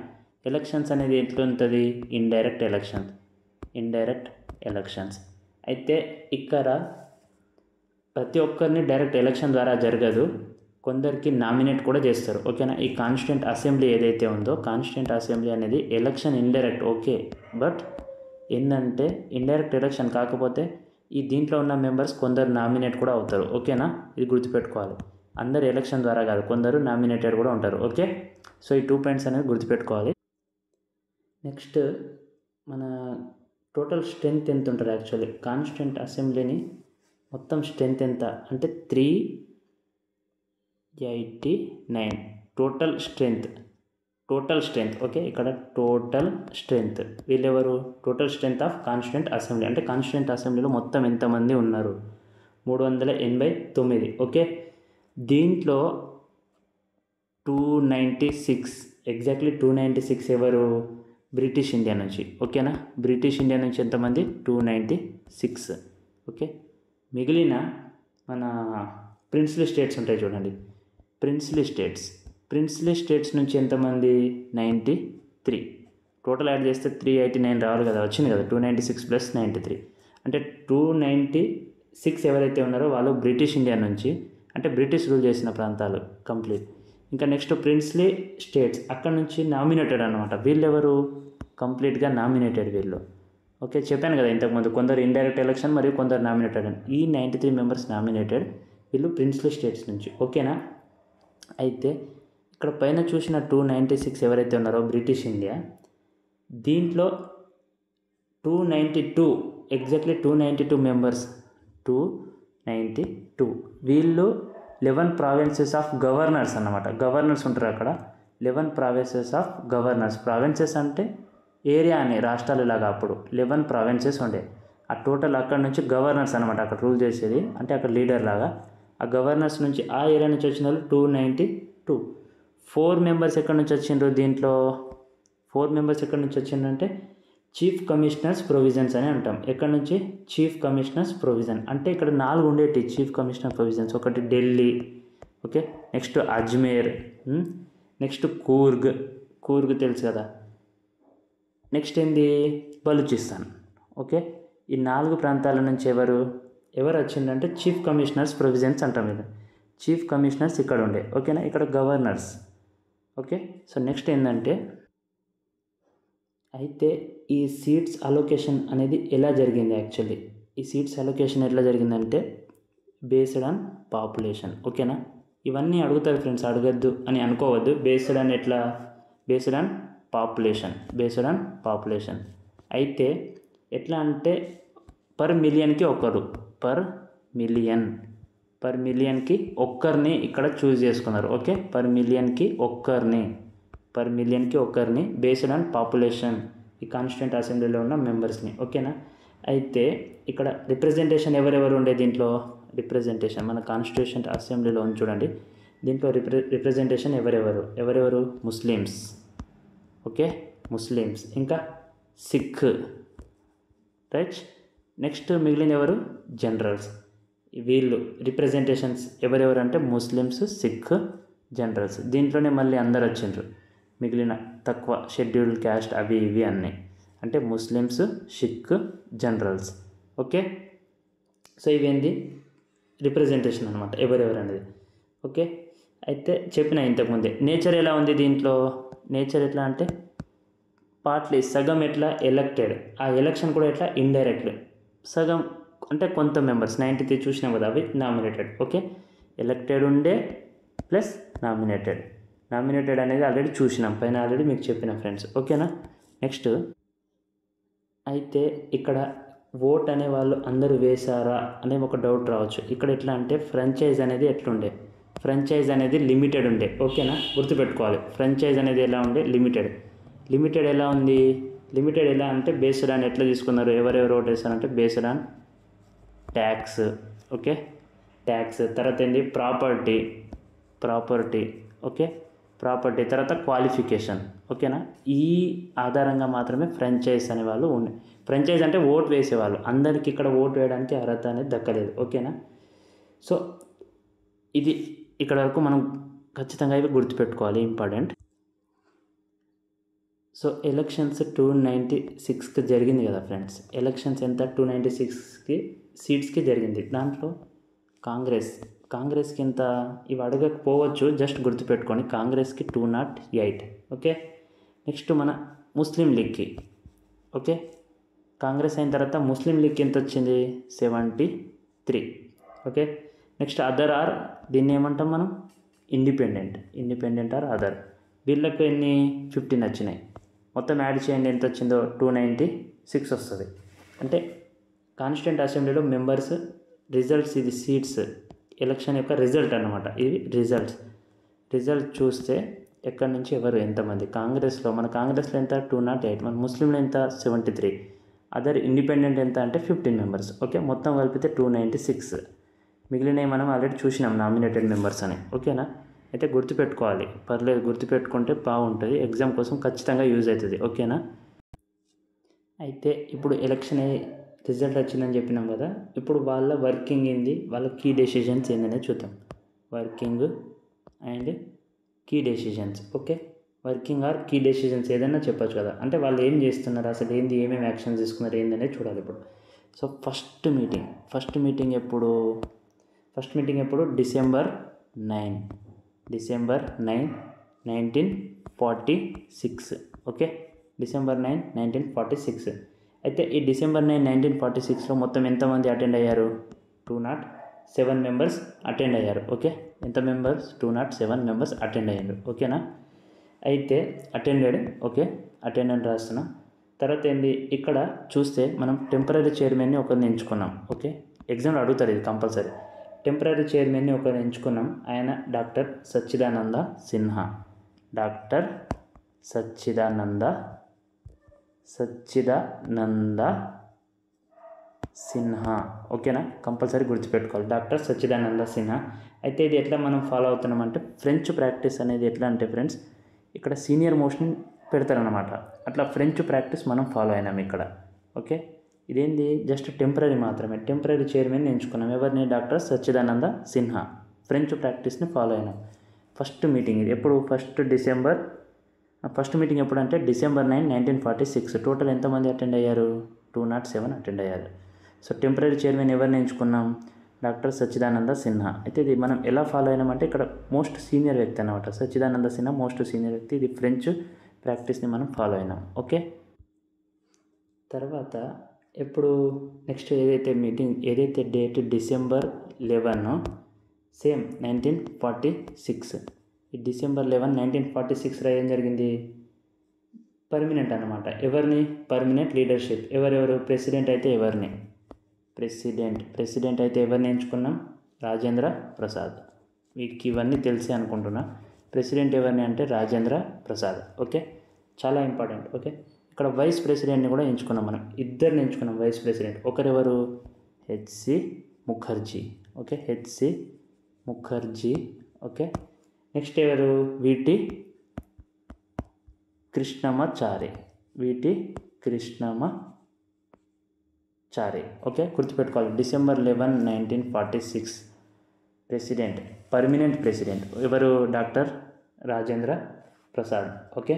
ఎలక్షన్స్ అనేది ఎట్లా ఉంటుంది, ఇండైరెక్ట్ ఎలక్షన్స్. అయితే ఇక్కడ ప్రతి ఒక్కరిని డైరెక్ట్ ఎలక్షన్ ద్వారా జరగదు, కొందరికి నామినేట్ కూడా చేస్తారు. ఓకేనా. ఈ కాన్స్టిట్యూయెంట్ అసెంబ్లీ ఏదైతే ఉందో, కాన్స్టిట్యూయెంట్ అసెంబ్లీ అనేది ఎలక్షన్ ఇండైరెక్ట్. ఓకే, బట్ ఏంటంటే ఇండైరెక్ట్ ఎలక్షన్ కాకపోతే ఈ దీంట్లో ఉన్న మెంబర్స్ కొందరు నామినేట్ కూడా అవుతారు. ఓకేనా, ఇది గుర్తుపెట్టుకోవాలి. అందరు ఎలక్షన్ ద్వారా కాదు, కొందరు నామినేటెడ్ కూడా ఉంటారు. ఓకే, సో ఈ 2 పాయింట్స్ అనేది గుర్తుపెట్టుకోవాలి. నెక్స్ట్ మన టోటల్ స్ట్రెంత్ ఎంత ఉంటుంది, యాక్చువల్లీ కాన్స్టిట్యూయెంట్ అసెంబ్లీని మొత్తం స్ట్రెంత్ ఎంత అంటే 389 టోటల్ స్ట్రెంత్. ఓకే, ఇక్కడ టోటల్ స్ట్రెంత్ వీళ్ళెవరు, total strength of constituent assembly అంటే కాన్స్టిట్యూయెంట్ అసెంబ్లీలో మొత్తం ఎంతమంది ఉన్నారు, 389. ఓకే, దీంట్లో 296 ఎగ్జాక్ట్లీ 296 ఎవరు, బ్రిటిష్ ఇండియా నుంచి. ఓకేనా, బ్రిటిష్ ఇండియా నుంచి ఎంతమంది, 296. ఓకే, మిగిలిన మన ప్రిన్స్లీ స్టేట్స్ ఉంటాయి చూడండి, ప్రిన్స్లీ స్టేట్స్ నుంచి ఎంతమంది, 93. టోటల్ యాడ్ చేస్తే 389 రావాలి కదా, వచ్చింది కదా, 296 + 93 అంటే 296 ఎవరైతే ఉన్నారో వాళ్ళు బ్రిటిష్ ఇండియా నుంచి, అంటే బ్రిటిష్ రూల్ చేసిన ప్రాంతాలు కంప్లీట్. ఇంకా నెక్స్ట్ ప్రిన్స్లీ స్టేట్స్, అక్కడ నుంచి నామినేటెడ్ అనమాట. వీళ్ళెవరు, కంప్లీట్గా నామినేటెడ్ వీళ్ళు. ఓకే, చెప్పాను కదా ఇంతకుముందు, కొందరు ఇండైరెక్ట్ ఎలక్షన్ మరియు కొందరు నామినేటెడ్ అని. ఈ 93 మెంబర్స్ నామినేటెడ్, వీళ్ళు ప్రిన్స్లీ స్టేట్స్ నుంచి. ఓకేనా. అయితే ఇక్కడ పైన చూసిన 296 ఎవరైతే ఉన్నారో బ్రిటిష్ ఇండియా, దీంట్లో 292 ఎగ్జాక్ట్లీ 292 మెంబర్స్, 292 వీళ్ళు 11 ప్రావిన్సెస్ ఆఫ్ గవర్నర్స్ అన్నమాట. గవర్నర్స్ ఉంటారు అక్కడ, 11 ప్రావిన్సెస్ ఆఫ్ గవర్నర్స్. ప్రావిన్సెస్ అంటే ఏరియా అని, రాష్ట్రాలు లాగా. అప్పుడు 11 ప్రావిన్సెస్ ఉండే. ఆ టోటల్ అక్కడ నుంచి గవర్నర్స్ అనమాట, అక్కడ రూల్ చేసేది అంటే అక్కడ లీడర్ లాగా. ఆ గవర్నర్స్ నుంచి ఆ ఏరియా నుంచి వచ్చిన వాళ్ళు 292. 4 మెంబర్స్ ఎక్కడి నుంచి వచ్చిండ్రు దీంట్లో, 4 మెంబర్స్ ఎక్కడి నుంచి వచ్చిందంటే చీఫ్ కమిషనర్స్ ప్రొవిజన్స్ అని అంటాం. ఎక్కడి నుంచి, చీఫ్ కమిషనర్స్ ప్రొవిజన్ అంటే ఇక్కడ 4 ఉండేటి చీఫ్ కమిషనర్ ప్రొవిజన్స్. ఒకటి Delhi, okay, next Ajmer, next Coorg తెలుసు కదా, నెక్స్ట్ ఏంది, బలూచిస్తాన్. ఓకే, ఈ 4 ప్రాంతాల నుంచి ఎవరు వచ్చిందంటే చీఫ్ కమిషనర్స్ ప్రొవిజన్స్ అంటాం. ఇది చీఫ్ కమిషనర్స్ ఇక్కడ ఉండే. ఓకేనా, ఇక్కడ గవర్నర్స్. ఓకే, సో నెక్స్ట్ ఏంటంటే, అయితే ఈ సీట్స్ అలొకేషన్ అనేది ఎలా జరిగింది, యాక్చువల్లీ ఈ సీట్స్ అలొకేషన్ ఎట్లా జరిగిందంటే బేస్డ్ ఆన్ పాపులేషన్. ఓకేనా, ఇవన్నీ అడుగుతారు ఫ్రెండ్స్, అడగద్దు అని అనుకోవద్దు. Based on population. అయితే ఎట్లా అంటే పర్ మిలియన్కి ఒక్కరిని ఇక్కడ చూస్ చేసుకున్నారు. ఓకే, పర్ మిలియన్కి ఒక్కరిని బేస్డ్ ఆన్ పాపులేషన్ ఈ కాన్స్టిట్యూయెంట్ అసెంబ్లీలో ఉన్న మెంబర్స్ని. ఓకేనా, అయితే ఇక్కడ రిప్రజెంటేషన్ ఎవరెవరు ఉండే దీంట్లో, మన కాన్స్టిట్యూషన్ అసెంబ్లీలో చూడండి, దీంట్లో రిప్రజెంటేషన్ ఎవరెవరు, ముస్లిమ్స్, ఓకే, ముస్లిమ్స్, ఇంకా సిక్, రైట్. నెక్స్ట్ మిగిలిన ఎవరు, జనరల్స్. వీళ్ళు రిప్రజెంటేషన్స్ ఎవరెవరు అంటే ముస్లిమ్స్, సిక్, జనరల్స్. దీంట్లోనే మళ్ళీ అందరు వచ్చిండ్రు, మిగిలిన తక్కువ షెడ్యూల్డ్ క్యాస్ట్ అవి ఇవి అన్నీ, అంటే Muslims, Sikh, generals. Okay, so ఇవేంది రిప్రజెంటేషన్ అనమాట ఎవరెవరు అనేది. ఓకే, అయితే చెప్పిన ఇంతకుముందే నేచర్ ఎలా ఉంది దీంట్లో. నేచర్ ఎట్లా అంటే పార్ట్లీ సగం ఎట్లా ఎలక్టెడ్, ఆ ఎలక్షన్ కూడా ఎట్లా ఇండైరెక్ట్, సగం అంటే కొంత మెంబర్స్ 93 చూసినాం కదా, అవి నామినేటెడ్. ఓకే, ఎలక్టెడ్ ఉండే ప్లస్ నామినేటెడ్ అనేది ఆల్రెడీ చూసినాం పైన, ఆల్రెడీ మీకు చెప్పిన ఫ్రెండ్స్. ఓకేనా. నెక్స్ట్ అయితే ఇక్కడ ఓట్ అనే వాళ్ళు అందరూ వేశారా అనే ఒక డౌట్ రావచ్చు. ఇక్కడ ఎట్లా అంటే ఫ్రాంచైజ్ అనేది ఎట్లుండే, ఫ్రాంచైజ్ అనేది లిమిటెడ్ ఉండే. ఓకేనా, గుర్తుపెట్టుకోవాలి. ఫ్రాంచైజ్ అనేది ఎలా ఉండే, లిమిటెడ్ ఎలా ఉంది, లిమిటెడ్ ఎలా అంటే బేస్డ్ ఆన్ ఎట్లా తీసుకున్నారు, ఎవరెవరు ఓట్ వేస్తారంటే based on tax. Okay, tax తర్వాత ఏంది ప్రాపర్టీ. ఓకే, ప్రాపర్టీ తర్వాత క్వాలిఫికేషన్. ఓకేనా, ఈ ఆధారంగా మాత్రమే ఫ్రాంచైజ్ అనే వాళ్ళు ఉండే. ఫ్రాంచైజ్ అంటే ఓట్ వేసేవాళ్ళు, అందరికీ ఇక్కడ ఓటు వేయడానికి అర్హత అనేది దక్కలేదు. ఓకేనా, సో ఇది ఇక్కడ వరకు మనం ఖచ్చితంగా ఇవి గుర్తుపెట్టుకోవాలి, ఇంపార్టెంట్. సో ఎలక్షన్స్ 296కి జరిగింది కదా ఫ్రెండ్స్. ఎలక్షన్స్ ఎంత 296కి సీట్స్కి జరిగింది. దాంట్లో కాంగ్రెస్కి ఎంత, ఇవి అడగకపోవచ్చు, జస్ట్ గుర్తుపెట్టుకోండి. కాంగ్రెస్కి 208. ఓకే, నెక్స్ట్ మన ముస్లిం లీగ్కి. ఓకే, కాంగ్రెస్ అయిన తర్వాత ముస్లిం లీగ్కి ఎంత వచ్చింది, 73. ఓకే, నెక్స్ట్ అదర్ ఆర్, దీన్ని ఏమంటాం మనం, ఇండిపెండెంట్ ఆర్ అదర్. వీళ్ళకి ఎన్ని 15 వచ్చినాయి. మొత్తం యాడ్ చేయండి ఎంత వచ్చిందో 296 వస్తుంది. అంటే కాన్స్టిట్యూంట్ అసెంబ్లీలో మెంబర్స్ రిజల్ట్స్, ఇది సీట్స్ ఎలక్షన్ యొక్క రిజల్ట్ అన్నమాట. ఇవి రిజల్ట్ చూస్తే ఎక్కడి నుంచి ఎవరు ఎంతమంది. మన కాంగ్రెస్లో ఎంత 208, మన ముస్లింలో ఎంత 73, అదర్ ఇండిపెండెంట్ ఎంత అంటే 15 మెంబర్స్. ఓకే, మొత్తం కలిపితే 296. మిగిలినవి మనం ఆల్రెడీ చూసినాం నామినేటెడ్ మెంబర్స్ అని. ఓకేనా, అయితే గుర్తుపెట్టుకోవాలి, పర్లేదు గుర్తుపెట్టుకుంటే బాగుంటుంది, ఎగ్జామ్ కోసం ఖచ్చితంగా యూజ్ అవుతుంది. ఓకేనా, అయితే ఇప్పుడు ఎలక్షన్ రిజల్ట్ వచ్చిందని చెప్పినాం కదా, ఇప్పుడు వాళ్ళ వర్కింగ్ ఏంది, వాళ్ళ కీ డెసిషన్స్ ఏందనేది చూద్దాం. Working and key decisions. Okay, working or key decisions ఏదైనా చెప్పచ్చు కదా, అంటే వాళ్ళు ఏం చేస్తున్నారు, అసలు ఏంది, ఏమేమి యాక్షన్స్ తీసుకున్నారు ఏందనేది చూడాలి ఇప్పుడు. సో ఫస్ట్ మీటింగ్ ఎప్పుడు, డిసెంబర్ 9, 1946. Okay, December 9, 1946. అయితే ఈ డిసెంబర్ 9, 1946లో మొత్తం ఎంతమంది అటెండ్ అయ్యారు, 207 మెంబర్స్ అటెండ్ అయ్యారు. ఓకే, ఎంత మెంబర్స్, 207 మెంబర్స్ అటెండ్ అయ్యారు. ఓకేనా, అయితే అటెండెడ్. ఓకే, అటెండెంట్ రాస్తున్నా. తర్వాత ఏంది, ఇక్కడ చూస్తే మనం టెంపరీ చైర్మన్ని ఒకరిని ఎంచుకున్నాం. ఓకే, ఎగ్జామ్లో అడుగుతారు ఇది కంపల్సరీ. టెంపరీ చైర్మన్ని ఒకరిని ఎంచుకున్నాం. ఆయన డాక్టర్ సచ్చిదానంద సిన్హా. ఓకేనా, కంపల్సరీ గుర్తుపెట్టుకోవాలి, డాక్టర్ సచ్చిదానంద సిన్హా. అయితే ఇది ఎట్లా మనం ఫాలో అవుతున్నామంటే ఫ్రెంచ్ ప్రాక్టీస్ అనేది ఎట్లా అంటే ఫ్రెండ్స్, ఇక్కడ సీనియర్ మోస్ట్ని పెడతారనమాట, అట్లా ఫ్రెంచ్ ప్రాక్టీస్ మనం ఫాలో అయినాం ఇక్కడ. ఓకే, ఇదేంది జస్ట్ టెంపరీ మాత్రమే. టెంపరీ చైర్మన్ ఎంచుకున్నాం, ఎవరిని, డాక్టర్ సచ్చిదానంద సిన్హా. ఫ్రెంచ్ ప్రాక్టీస్ని ఫాలో అయినాం. ఫస్ట్ మీటింగ్ ఇది ఎప్పుడు, ఫస్ట్ మీటింగ్ ఎప్పుడు అంటే డిసెంబర్ 9, 1946. టోటల్ ఎంతమంది అటెండ్ అయ్యారు, 207 అటెండ్ అయ్యారు. సో టెంపరీ చైర్మన్ ఎవరిని ఎంచుకున్నాం, డాక్టర్ సచ్చిదానంద సిన్హా. అయితే ఇది మనం ఎలా ఫాలో అయినామంటే ఇక్కడ మోస్ట్ సీనియర్ వ్యక్తి అనమాట, సచ్చిదానంద సిన్హా మోస్ట్ సీనియర్ వ్యక్తి. ఇది ఫ్రెంచ్ ప్రాక్టీస్ని మనం ఫాలో అయినాం. ఓకే, తర్వాత ఎప్పుడు నెక్స్ట్ ఏదైతే డేట్ డిసెంబర్ 11 సేమ్ 1946. ఈ డిసెంబర్ 11, 1946లో ఏం జరిగింది, పర్మనెంట్ అనమాట. ఎవరిని, పర్మనెంట్ లీడర్షిప్. ఎవరెవరు, ప్రెసిడెంట్ అయితే ఎవరిని ఎంచుకున్నాం, రాజేంద్ర ప్రసాద్. వీటికి ఇవన్నీ తెలిసే అనుకుంటున్నా. ప్రెసిడెంట్ ఎవరిని అంటే రాజేంద్ర ప్రసాద్. ఓకే, చాలా ఇంపార్టెంట్. ఓకే, ఇక్కడ వైస్ ప్రెసిడెంట్ని కూడా ఎంచుకున్నాం, మనం ఇద్దరిని ఎంచుకున్నాం వైస్ ప్రెసిడెంట్. ఒకరెవరు, HC Mukherjee. Okay, HC Mukherjee. Okay, next ఎవరు, VT Krishnamachari, VT Krishnamachari. Okay, గుర్తుపెట్టుకోవాలి. December 11, 1946 ప్రెసిడెంట్, పర్మనెంట్ ప్రెసిడెంట్ ఎవరు? Doctor Rajendra Prasad. Okay,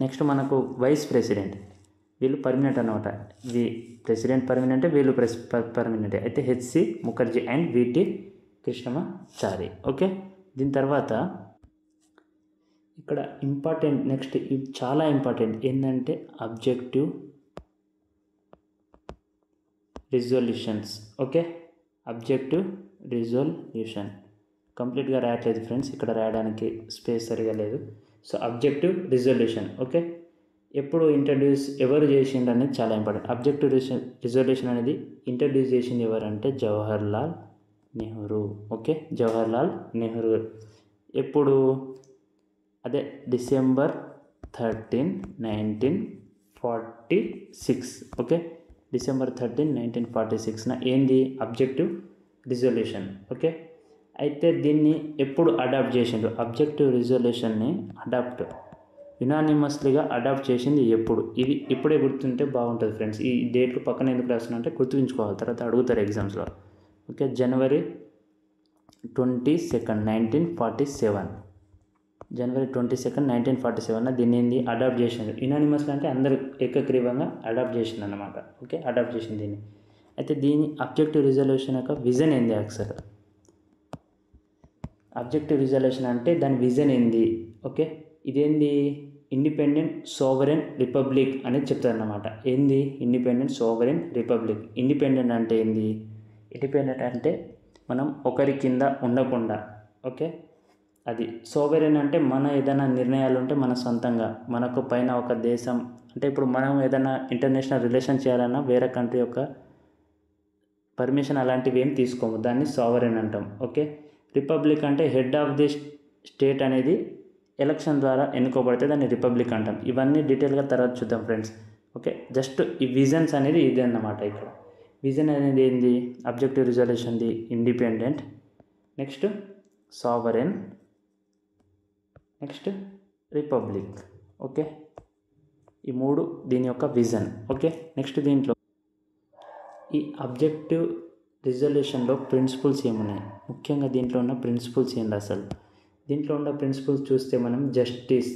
next మనకు వైస్ ప్రెసిడెంట్, వీళ్ళు పర్మనెంట్ అనమాట. ప్రెసిడెంట్ పర్మనెంట్, వీళ్ళు పర్మనెంట్. అయితే HC Mukherjee and VT Krishnamachari. Okay, దీని తర్వాత ఇక్కడ ఇంపార్టెంట్, నెక్స్ట్ ఇది చాలా ఇంపార్టెంట్ ఏంటంటే objective resolutions. Okay, objective resolution కంప్లీట్గా రాయట్లేదు ఫ్రెండ్స్, ఇక్కడ రాయడానికి స్పేస్ సరిగా లేదు. So objective resolution. ఓకే, ఎప్పుడు ఎవరు చేసిండు అనేది చాలా ఇంపార్టెంట్. అబ్జెక్టివ్ రిజల్యూషన్ అనేది ఇంట్రడ్యూస్ చేసింది ఎవరంటే జవహర్లాల్ నెహ్రూ. ఓకే, జవహర్లాల్ నెహ్రూ. ఎప్పుడు? అదే December 13, 1946. ఓకే, December 13, 1946 ఏంది అబ్జెక్టివ్ రిజల్యూషన్. ఓకే, అయితే దీన్ని ఎప్పుడు అడాప్ట్ చేసిండు? అబ్జెక్టివ్ రిజల్యూషన్ని యునానిమస్లీగా అడాప్ట్ చేసింది ఎప్పుడు? ఇది ఇప్పుడే గుర్తుంటే బాగుంటుంది ఫ్రెండ్స్. ఈ డేట్లు పక్కన ఎందుకు రాస్తున్నా అంటే గుర్తుంచుకోవాలి, తర్వాత అడుగుతారు ఎగ్జామ్స్లో. Okay, January 22, 1947. January 22, 1947 దీన్ని ఏంది అడాప్ట్ చేసింది. యునానిమస్గా అంటే అందరూ ఏకగ్రీవంగా అడాప్ట్ చేసింది అన్నమాట. ఓకే, అడాప్ట్ చేసింది దీన్ని. అయితే దీని అబ్జెక్టివ్ రిజల్యూషన్ యొక్క విజన్ ఏంది? అసలు అబ్జెక్టివ్ రిజల్యూషన్ అంటే దాని విజన్ ఏంది? ఓకే, ఇదేంది? ఇండిపెండెంట్ సోవరెన్ రిపబ్లిక్ అనేది చెప్తారు అన్నమాట. ఏంది? Independent sovereign republic. ఇండిపెండెంట్ అంటే ఏంది? ఇండిపెండెంట్ అంటే మనం ఒకరి కింద ఉండకుండా. ఓకే, అది. సోవరెన్ అంటే మన ఏదైనా నిర్ణయాలు ఉంటే మన సొంతంగా, మనకు పైన ఒక దేశం అంటే ఇప్పుడు మనం ఏదైనా ఇంటర్నేషనల్ రిలేషన్ చేయాలన్నా వేరే కంట్రీ యొక్క పర్మిషన్ అలాంటివి ఏం తీసుకోము, దాన్ని సోవరెన్ అంటాం. ఓకే, రిపబ్లిక్ అంటే హెడ్ ఆఫ్ ది స్టేట్ అనేది ఎలక్షన్ ద్వారా ఎన్నుకోబడితే దాన్ని రిపబ్లిక్ అంటాం. ఇవన్నీ డీటెయిల్గా తర్వాత చూద్దాం ఫ్రెండ్స్. ఓకే, జస్ట్ ఈ విజన్స్ అనేది ఇదే అన్నమాట. ఇక్కడ విజన్ అనేది ఏంది? అబ్జెక్టివ్ రిజల్యూషన్ది independent, next sovereign, next republic. Okay, ఈ మూడు దీని యొక్క విజన్. ఓకే, నెక్స్ట్ దీంట్లో ఈ అబ్జెక్టివ్ రిజల్యూషన్లో ప్రిన్సిపల్స్ ఏమున్నాయి? ముఖ్యంగా దీంట్లో ఉన్న ప్రిన్సిపల్స్ ఏంటి అసలు? దీంట్లో ఉన్న ప్రిన్సిపల్స్ చూస్తే మనం జస్టిస్,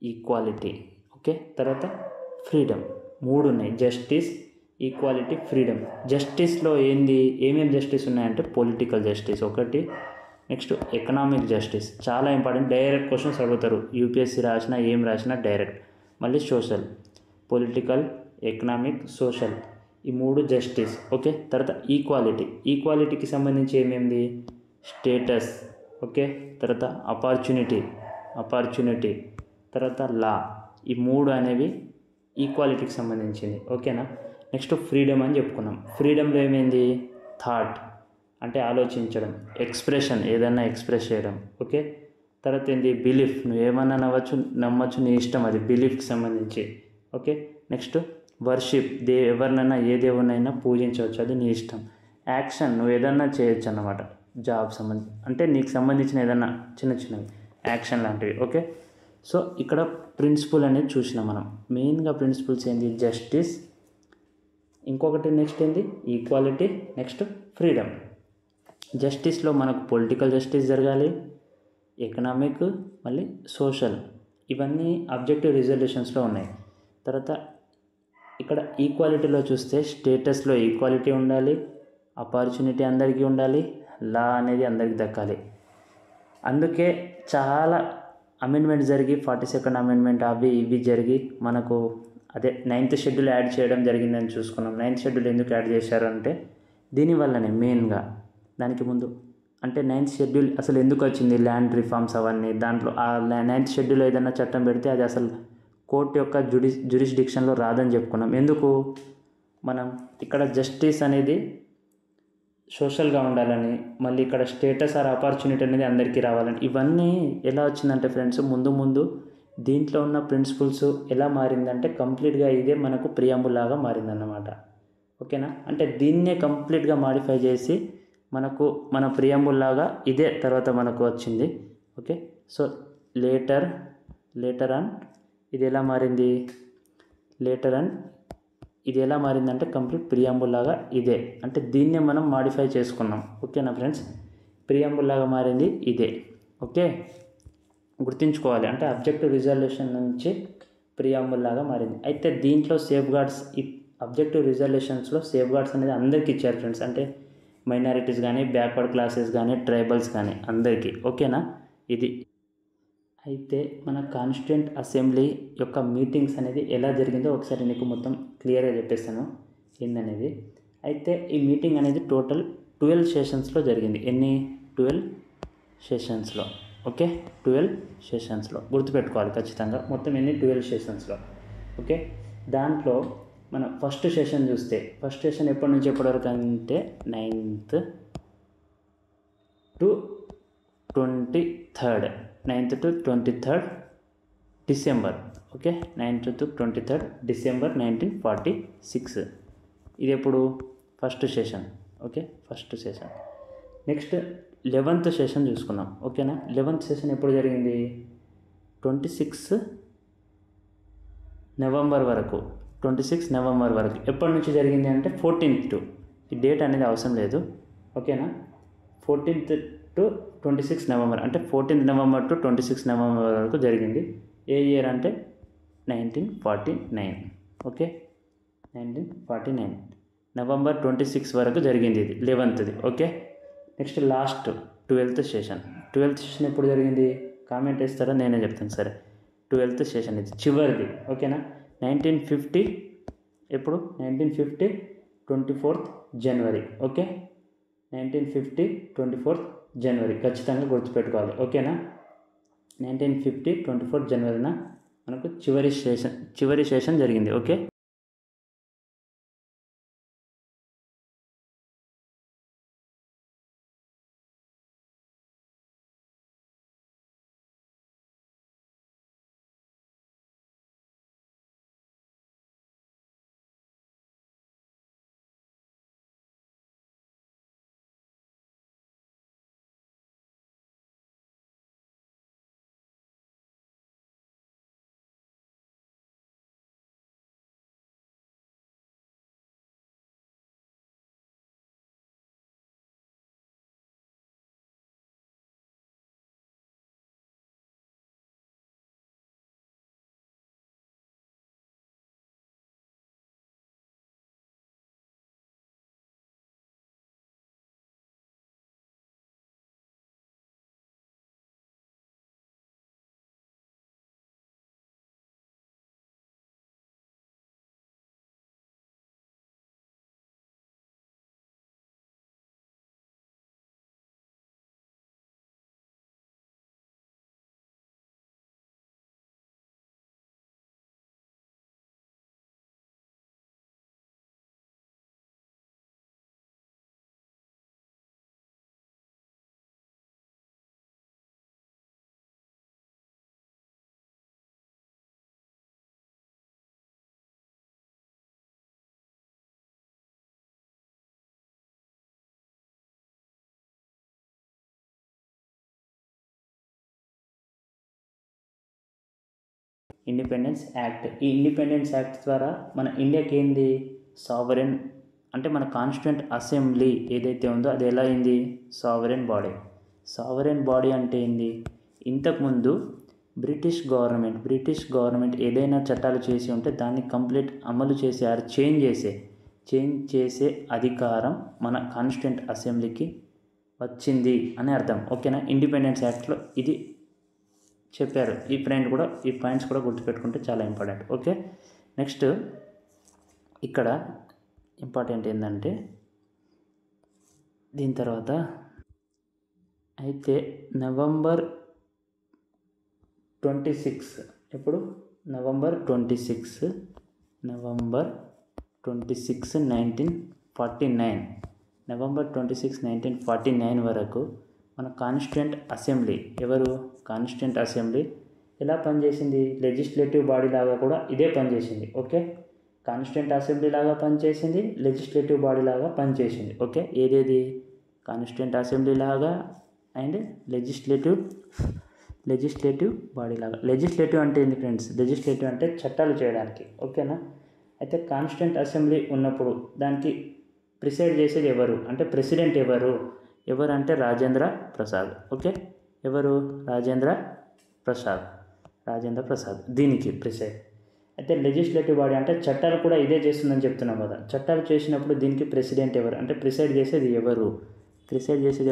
ఈక్వాలిటీ, ఓకే, తర్వాత ఫ్రీడమ్, మూడు ఉన్నాయి. Justice, equality, freedom. జస్టిస్లో ఏమేమి జస్టిస్ ఉన్నాయంటే పొలిటికల్ జస్టిస్ ఒకటి, నెక్స్ట్ ఎకనామిక్ జస్టిస్, చాలా ఇంపార్టెంట్, డైరెక్ట్ క్వశ్చన్స్ అడుగుతారు. యూపీఎస్సీ రాసినా ఏం రాసినా డైరెక్ట్. మళ్ళీ సోషల్, పొలిటికల్, ఎకనామిక్, సోషల్, ఈ మూడు జస్టిస్. ఓకే, తర్వాత ఈక్వాలిటీకి సంబంధించి ఏమేమిది? స్టేటస్, ఓకే, తర్వాత ఆపర్చునిటీ, తర్వాత లా, ఈ మూడు అనేవి ఈక్వాలిటీకి సంబంధించింది. ఓకేనా. నెక్స్ట్ ఫ్రీడమ్ అని చెప్పుకున్నాం. ఫ్రీడమ్లో ఏమైంది? థాట్ అంటే ఆలోచించడం, ఎక్స్ప్రెషన్ ఏదైనా ఎక్స్ప్రెస్ చేయడం. ఓకే, తర్వాత ఏంది? బిలీఫ్, నువ్వు ఏమన్నా నమ్మచ్చు, నీ ఇష్టం, అది బిలీఫ్కి సంబంధించి. ఓకే, నెక్స్ట్ వర్షిప్, ఎవరినైనా ఏ దేవునైనా పూజించవచ్చు, అది నీ ఇష్టం. యాక్షన్, నువ్వు ఏదన్నా చేయొచ్చు అన్నమాట. జాబ్ అంటే నీకు సంబంధించిన ఏదన్నా చిన్నవి యాక్షన్ లాంటివి. ఓకే, సో ఇక్కడ ప్రిన్సిపల్ అనేది చూసినాం మనం. మెయిన్గా ప్రిన్సిపల్స్ ఏంది? జస్టిస్, ఇంకొకటి నెక్స్ట్ ఏంది? Equality, next freedom. జస్టిస్లో మనకు పొలిటికల్ జస్టిస్ జరగాలి, ఎకనామిక్, మళ్ళీ సోషల్, ఇవన్నీ అబ్జెక్టివ్ రిజల్యూషన్స్లో ఉన్నాయి. తర్వాత ఇక్కడ ఈక్వాలిటీలో చూస్తే స్టేటస్లో ఈక్వాలిటీ ఉండాలి, ఆపర్చునిటీ అందరికీ ఉండాలి, లా అనేది అందరికీ దక్కాలి. అందుకే చాలా అమెండ్మెంట్ జరిగి 42nd అమెండ్మెంట్ అవి ఇవి జరిగి మనకు అదే 9th షెడ్యూల్ యాడ్ చేయడం జరిగిందని చూసుకున్నాం. 9th షెడ్యూల్ ఎందుకు యాడ్ చేశారంటే దీనివల్లనే మెయిన్గా. దానికి ముందు అంటే 9th షెడ్యూల్ అసలు ఎందుకు వచ్చింది? ల్యాండ్ రిఫార్మ్స్ అవన్నీ. దాంట్లో ఆ 9th షెడ్యూల్ ఏదైనా చట్టం పెడితే అది అసలు కోర్టు యొక్క జ్యూరిస్డిక్షన్లో రాదని చెప్పుకున్నాం. ఎందుకు? మనం ఇక్కడ జస్టిస్ అనేది సోషల్గా ఉండాలని, మళ్ళీ ఇక్కడ స్టేటస్ ఆర్ ఆపర్చునిటీ అనేది అందరికీ రావాలని, ఇవన్నీ ఎలా వచ్చిందంటే ఫ్రెండ్స్, ముందు దీంట్లో ఉన్న ప్రిన్సిపల్స్ ఎలా మారిందంటే కంప్లీట్గా ఇదే మనకు ప్రియాంబుల్ లాగా మారిందన్నమాట. ఓకేనా. అంటే దీన్నే కంప్లీట్గా మాడిఫై చేసి మన ప్రియాంబుల్ లాగా ఇదే తర్వాత మనకు వచ్చింది. ఓకే, సో లేటర్ ఆన్ ఇది ఎలా మారింది, ఇది ఎలా మారిందంటే కంప్లీట్ ప్రియాంబుల్ లాగా ఇదే, అంటే దీన్నే మనం మాడిఫై చేసుకున్నాం. ఓకేనా ఫ్రెండ్స్, ప్రియాంబుల్ లాగా మారింది ఇదే. ఓకే, గుర్తుంచుకోవాలి. అంటే అబ్జెక్టివ్ రిజల్యూషన్ నుంచి ప్రియాంబుల్ లాగా మారింది. అయితే దీంట్లో సేఫ్ గార్డ్స్, ఈ అబ్జెక్టివ్ రిజల్యూషన్స్లో సేఫ్ గార్డ్స్ అనేది అందరికీ ఇచ్చారు ఫ్రెండ్స్. అంటే మైనారిటీస్ కానీ, బ్యాక్వర్డ్ క్లాసెస్ కానీ, ట్రైబల్స్ కానీ అందరికీ. ఓకేనా, ఇది. అయితే మన కాన్స్టిట్యూయెంట్ అసెంబ్లీ యొక్క మీటింగ్స్ అనేది ఎలా జరిగిందో ఒకసారి నీకు మొత్తం క్లియర్గా చెప్పేస్తాను ఏందనేది. అయితే ఈ మీటింగ్ అనేది టోటల్ 12 సెషన్స్లో జరిగింది. ఎన్ని? 12 సెషన్స్లో. ఓకే, 12 సెషన్స్లో గుర్తుపెట్టుకోవాలి ఖచ్చితంగా. మొత్తం ఎన్ని? 12 సెషన్స్లో. ఓకే, దాంట్లో మన ఫస్ట్ సెషన్ చూస్తే, ఫస్ట్ సెషన్ ఎప్పటి నుంచి ఎప్పటి వరకు అంటే 9th to 23rd December. Okay, 9th to 23rd December 1946. ఇది ఎప్పుడు? First session. Okay, first session. Next 11th session చూసుకున్నాం. ఓకేనా, 11th సెషన్ ఎప్పుడు జరిగింది? 26 నవంబర్ వరకు. 26 నవంబర్ వరకు. ఎప్పటి నుంచి జరిగింది అంటే 14th to, ఈ డేట్ అనేది అవసరం లేదు. ఓకేనా, 14th to 26 నవంబర్, అంటే 14th నవంబర్ టు 26 నవంబర్ వరకు జరిగింది. ఏ ఇయర్ అంటే 1949. ఓకే, 1949 నవంబర్ 26 వరకు జరిగింది ఇది 11th. Okay, next last 12th session. 12th session ఎప్పుడు జరిగింది? కామెంట్ వేస్తారా? నేనే చెప్తాను సరే. 12th సెషన్ ఇది చివరిది. ఓకేనా, 1950. ఎప్పుడు? 1950 24th జనవరి. ఓకే, 1950 24th జనవరి ఖచ్చితంగా గుర్తుపెట్టుకోవాలి. ఓకేనా, 1950 24th జనవరిన మనకు చివరి సెషన్ జరిగింది. Okay, independence act. ఈ ఇండిపెండెన్స్ యాక్ట్ ద్వారా మన ఇండియాకి ఏంది? సావరెన్, అంటే మన కాన్స్టిట్యూయెంట్ అసెంబ్లీ ఏదైతే ఉందో అది ఎలా అయింది? Sovereign body. సావరెన్ బాడీ అంటే ఏంది? ఇంతకుముందు బ్రిటిష్ గవర్నమెంట్ ఏదైనా చట్టాలు చేసి ఉంటే దాన్ని కంప్లీట్ అమలు చేసే చేంజ్ చేసే అధికారం మన కాన్స్టిట్యూయెంట్ అసెంబ్లీకి వచ్చింది అని అర్థం. ఓకేనా, ఇండిపెండెన్స్ యాక్ట్లో ఇది చెప్పారు. ఈ పాయింట్స్ కూడా గుర్తుపెట్టుకుంటే చాలా ఇంపార్టెంట్. ఓకే, నెక్స్ట్ ఇక్కడ ఇంపార్టెంట్ ఏంటంటే దీని తర్వాత అయితే నవంబర్ 26 ఎప్పుడు? నవంబర్ 26 1949. నవంబర్ 26 1949 వరకు మన కాన్స్టిట్యూయెంట్ అసెంబ్లీ ఎవరు? కాన్స్టిట్యూయెంట్ అసెంబ్లీ ఎలా పనిచేసింది? లెజిస్లేటివ్ బాడీ లాగా కూడా ఇదే పనిచేసింది. ఓకే, కాన్స్టిట్యూయెంట్ అసెంబ్లీ లాగా పనిచేసింది, లెజిస్లేటివ్ బాడీ లాగా పనిచేసింది. ఓకే, ఏదేది? కాన్స్టిట్యూయెంట్ అసెంబ్లీ లాగా అండ్ లెజిస్లేటివ్ బాడీ లాగా. లెజిస్లేటివ్ అంటే ఏంటి ఫ్రెండ్స్? లెజిస్లేటివ్ అంటే చట్టాలు చేయడానికి, ఓకేనా. అయితే కాన్స్టిట్యూంట్ అసెంబ్లీ ఉన్నప్పుడు దానికి ప్రిసైడ్ చేసేది ఎవరు అంటే ప్రెసిడెంట్ ఎవరు అంటే రాజేంద్ర ప్రసాద్. ఓకే, ఎవరు? రాజేంద్ర ప్రసాద్ దీనికి ప్రిసైడ్. అయితే లెజిస్లేటివ్ బాడీ అంటే చట్టాలు కూడా ఇదే చేస్తుందని చెప్తున్నాం కదా. చట్టాలు చేసినప్పుడు దీనికి ప్రెసిడెంట్ ఎవరు అంటే ప్రిసైడ్ చేసేది ఎవరు?